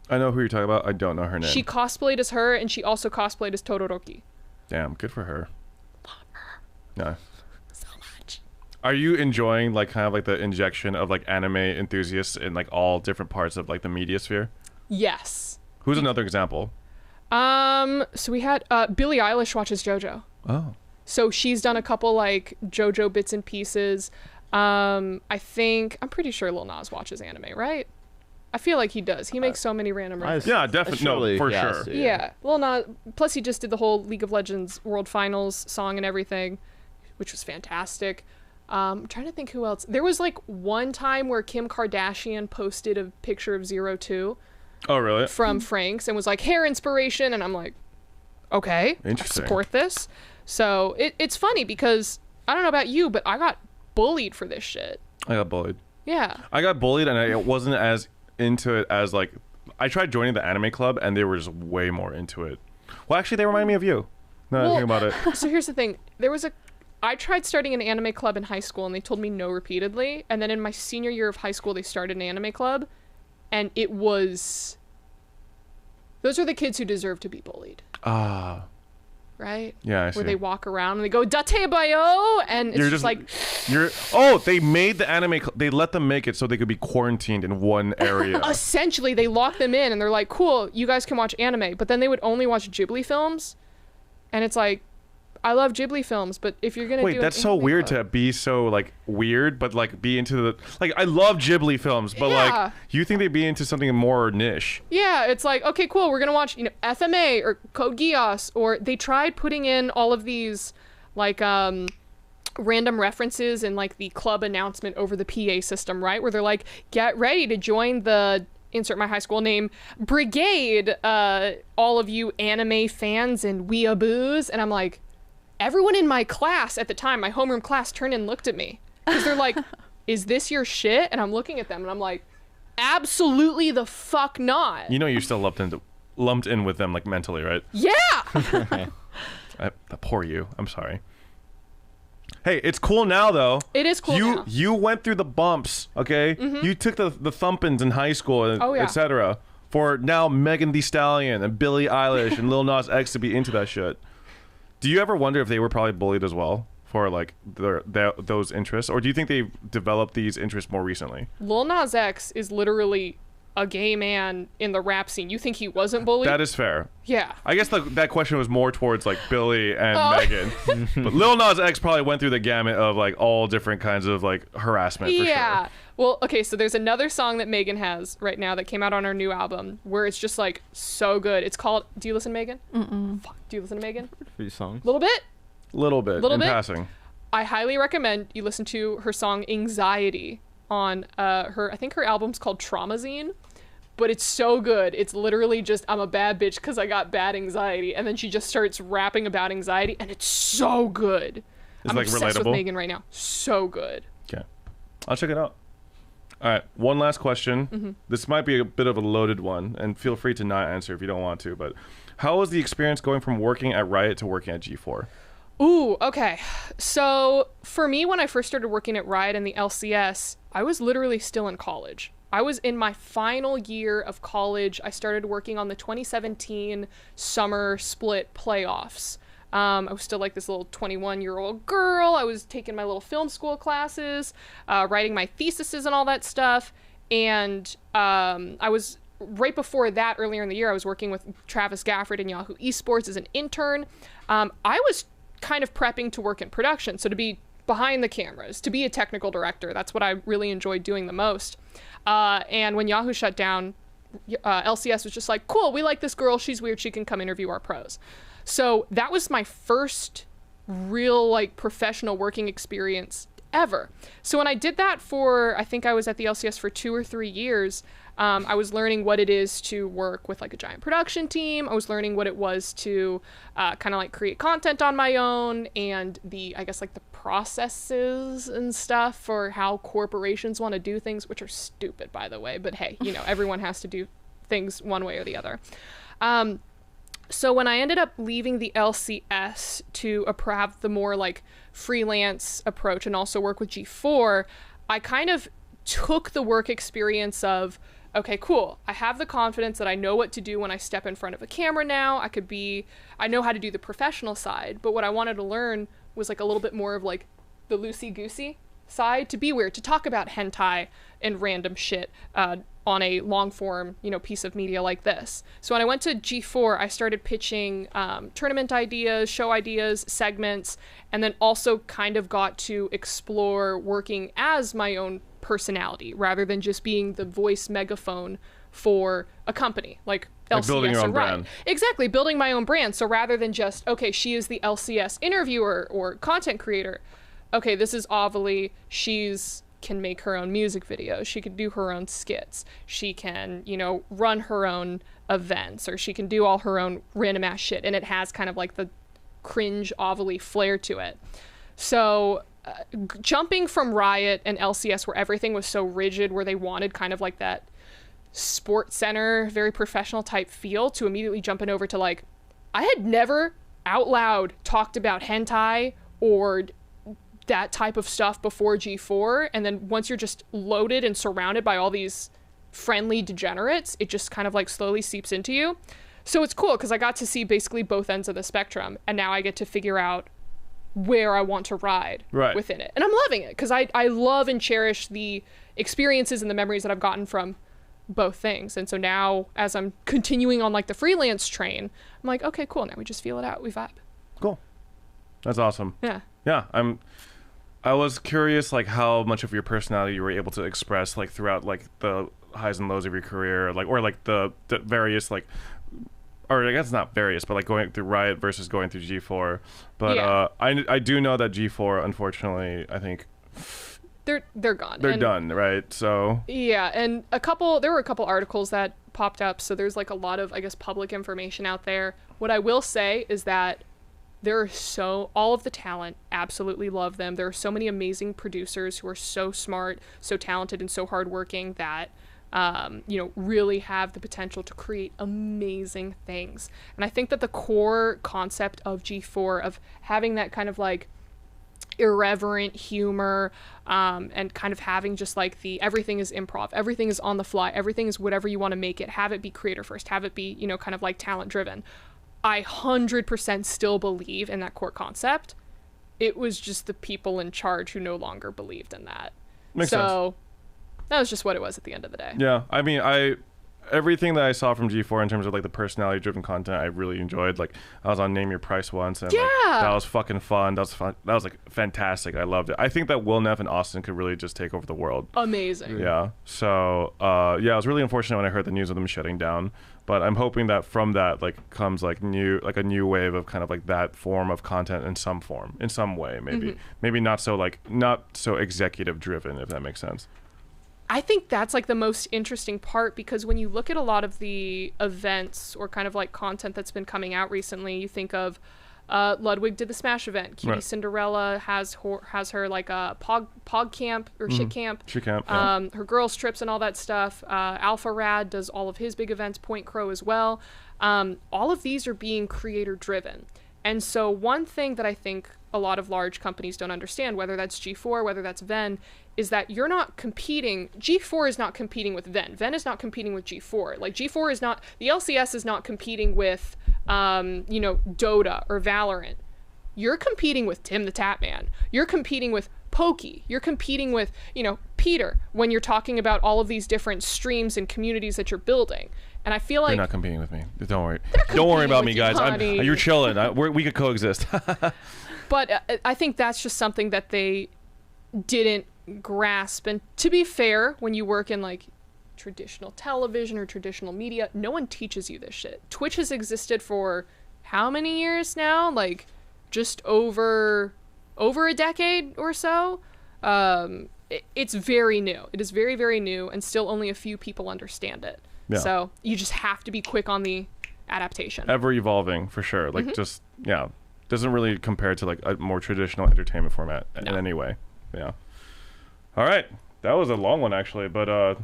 I know who you're talking about. I don't know her name. She cosplayed as her, and she also cosplayed as Todoroki. Damn, good for her. Love her No. so much. Are you enjoying like kind of like the injection of like anime enthusiasts in like all different parts of like the media sphere? Yes. Who's another example? So we had, Billie Eilish watches JoJo. Oh. So she's done a couple like JoJo bits and pieces. I'm pretty sure Lil Nas watches anime, right? I feel like he does. He makes so many random references. Yeah, definitely. No, Surely for he has sure. to, Yeah. Lil Nas, plus he just did the whole League of Legends World Finals song and everything, which was fantastic. I'm trying to think who else. There was like one time where Kim Kardashian posted a picture of 02 Oh, really? from Frank's and was like, hair inspiration, and I'm like, okay, I Interesting. support this. So it's funny because I don't know about you, but I got bullied for this shit. I got bullied. Yeah. I got bullied, and I wasn't as into it as like. I tried joining the anime club, and they were just way more into it. Well, actually, they remind me of you. No, Well, think about it. So here's the thing. I tried starting an anime club in high school, and they told me no repeatedly. And then in my senior year of high school, they started an anime club, and it was. Those are the kids who deserve to be bullied, Ah, right? yeah, I see. Where they walk around and they go "Datebayo," and it's You're just like, they made the anime. They let them make it so they could be quarantined in one area. essentially they lock them in, and they're like, "Cool, you guys can watch anime," but then they would only watch Ghibli films, and it's like, I love Ghibli films, but if you're gonna Wait, do that's an so anime weird club- to be so like weird, but like be into the like. I love Ghibli films, but Yeah. like you think they'd be into something more niche. Yeah, it's like, okay, cool, we're gonna watch, FMA or Code Geass, or they tried putting in all of these, like, random references in, like, the club announcement over the PA system, right? Where they're like, get ready to join the, insert my high school name, brigade, all of you anime fans and weeaboos, and I'm like, everyone in my class at the time, my homeroom class, turned and looked at me. Because they're like, is this your shit? And I'm looking at them, and I'm like, absolutely the fuck not. You know, you're still lumped in with them like mentally, right? Yeah. Poor you. I'm sorry. Hey, it's cool now though. It is cool now. You went through the bumps, okay? You took the thumpings in high school, Oh, yeah. etc. for now Megan Thee Stallion and Billie Eilish and Lil Nas X to be into that shit. Do you ever wonder if they were probably bullied as well for like those interests, or do you think they developed these interests more recently? Lil Nas X is literally a gay man in the rap scene. You think he wasn't bullied? That is fair. Yeah. I guess that question was more towards like Billy and Megan. But Lil Nas X probably went through the gamut of like all different kinds of like harassment for yeah. sure. Well, okay, so there's another song that Megan has right now that came out on her new album where it's just like so good. It's called, do you listen to Megan? Fuck, do you listen to Megan? A few songs. Little bit? Little bit in passing. I highly recommend you listen to her song Anxiety on I think her album's called Traumazine. But it's so good. It's literally just, I'm a bad bitch because I got bad anxiety. And then she just starts rapping about anxiety, and it's so good. I'm like obsessed relatable? with Megan right now. So good. Okay. I'll check it out. All right. One last question. This might be a bit of a loaded one, and feel free to not answer if you don't want to. But how was the experience going from working at Riot to working at G4? Ooh, okay. So for me, when I first started working at Riot and the LCS, I was literally still in college. I was in my final year of college. I started working on the 2017 summer split playoffs. I was still like this little 21-year-old girl. I was taking my little film school classes, writing my theses and all that stuff. And I was, right before that, earlier in the year, I was working with Travis Gafford and Yahoo Esports as an intern. I was kind of prepping to work in production, so to be behind the cameras, to be a technical director. That's what I really enjoyed doing the most. And when Yahoo shut down, LCS was just like, cool, we like this girl. She's weird. She can come interview our pros. So that was my first real like professional working experience ever. So when I did that for, I think I was at the LCS for 2 or 3 years, I was learning what it is to work with like a giant production team. I was learning what it was to kind of like create content on my own, and the, I guess like the processes and stuff for how corporations want to do things, which are stupid, by the way, but hey, you know, everyone has to do things one way or the other. So when I ended up leaving the LCS to have the more like freelance approach and also work with G4, I kind of took the work experience of, okay, cool, I have the confidence that I know what to do when I step in front of a camera now. I know how to do the professional side, but what I wanted to learn was like a little bit more of like the loosey-goosey side, to be weird, to talk about hentai and random shit on a long form, you know, piece of media like this. So when I went to G4, I started pitching tournament ideas, show ideas, segments, and then also kind of got to explore working as my own personality rather than just being the voice megaphone for a company like LCS building your own or Riot. brand. Exactly, building my own brand. So rather than just, okay, she is the LCS interviewer or content creator. Okay, this is Ovilee. She's can make her own music videos. She can do her own skits. She can, you know, run her own events, or she can do all her own random ass shit. And it has kind of like the cringe Ovilee flair to it. So jumping from Riot and LCS, where everything was so rigid, where they wanted kind of like that sports center, very professional type feel, to immediately jumping over to like, I had never out loud talked about hentai or that type of stuff before G4, and then once you're just loaded and surrounded by all these friendly degenerates, it just kind of like slowly seeps into you. So it's cool because I got to see basically both ends of the spectrum, and now I get to figure out where I want to ride within it. And I'm loving it because I love and cherish the experiences and the memories that I've gotten from both things. And so now, as I'm continuing on like the freelance train, I'm like, okay, cool, now we just feel it out, we vibe. Cool. That's awesome. Yeah. I was curious like how much of your personality you were able to express like throughout like the highs and lows of your career, like, or like the various like, or I guess not various, but like going through Riot versus going through G4. But yeah. I do know that G4, unfortunately, I think they're gone. They're done, right? So yeah, and there were a couple articles that popped up, so there's like a lot of, I guess, public information out there. What I will say is that all of the talent, absolutely love them. There are so many amazing producers who are so smart, so talented, and so hardworking that, you know, really have the potential to create amazing things. And I think that the core concept of G4, of having that kind of like irreverent humor, and kind of having just like everything is improv, everything is on the fly, everything is whatever you want to make it, have it be creator first, have it be, kind of like talent driven. I 100% still believe in that core concept. It was just the people in charge who no longer believed in that. Makes sense. That was just what it was at the end of the day. Yeah, I mean, everything that I saw from G4 in terms of like the personality driven content, I really enjoyed. Like, I was on Name Your Price once, and like, that was fucking fun. That was like fantastic. I loved it. I think that Will Neff and Austin could really just take over the world. Amazing. Yeah. So yeah, I was really unfortunate when I heard the news of them shutting down. But I'm hoping that from that like comes like a new wave of kind of like that form of content in some way, maybe. Maybe not so executive driven, if that makes sense. I think that's like the most interesting part, because when you look at a lot of the events or kind of like content that's been coming out recently, you think of Ludwig did the Smash event. Cutie Right. Cinderella has her like a pog camp or shit camp. Shit camp, yeah. Her girls trips and all that stuff. Alpha Rad does all of his big events. Point Crow as well. All of these are being creator driven. And so one thing that I think a lot of large companies don't understand, whether that's G4, whether that's Ven, is that you're not competing. G4 is not competing with Ven. Ven is not competing with G4. Like G4 is not, the LCS is not competing with, Dota or Valorant. You're competing with Tim the Tatman. You're competing with Pokey. You're competing with, Peter, when you're talking about all of these different streams and communities that you're building. And I feel like they're not competing with me. Don't worry. Don't worry about me, guys. You're chilling. We could coexist. But I think that's just something that they didn't grasp. And to be fair, when you work in like traditional television or traditional media, no one teaches you this shit. Twitch has existed for how many years now? Like just over a decade or so. It's very new. It is very, very new, and still only a few people understand it. Yeah. So you just have to be quick on the adaptation. Ever evolving, for sure. Like doesn't really compare to like a more traditional entertainment format in any way. Yeah. All right. That was a long one actually, but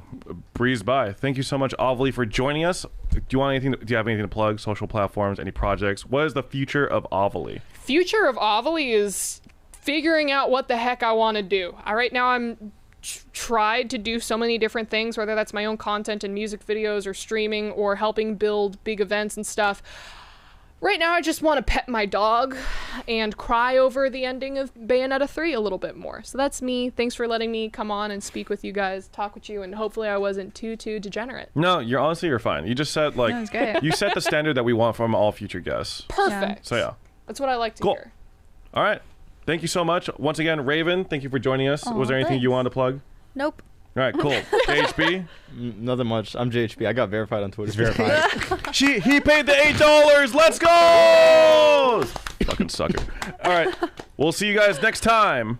breezed by. Thank you so much, Ovilee, for joining us. Do you have anything to plug? Social platforms, any projects? What is the future of Ovilee? Future of Ovilee is figuring out what the heck I want to do. Right now I'm tried to do so many different things, whether that's my own content and music videos or streaming or helping build big events and stuff. Right now I just want to pet my dog and cry over the ending of Bayonetta 3 a little bit more. So that's me. Thanks for letting me come on and speak with you guys, talk with you, and hopefully I wasn't too degenerate. No, you're fine. You just said like you set the standard that we want from all future guests. Perfect. Yeah. So yeah. That's what I like to hear. All right. Thank you so much. Once again, Raven, thank you for joining us. Was there anything you wanted to plug? Nope. All right, cool. JHB? Nothing much. I'm JHB. I got verified on Twitter. Verified. He paid the $8. Let's go! Fucking sucker. All right. We'll see you guys next time.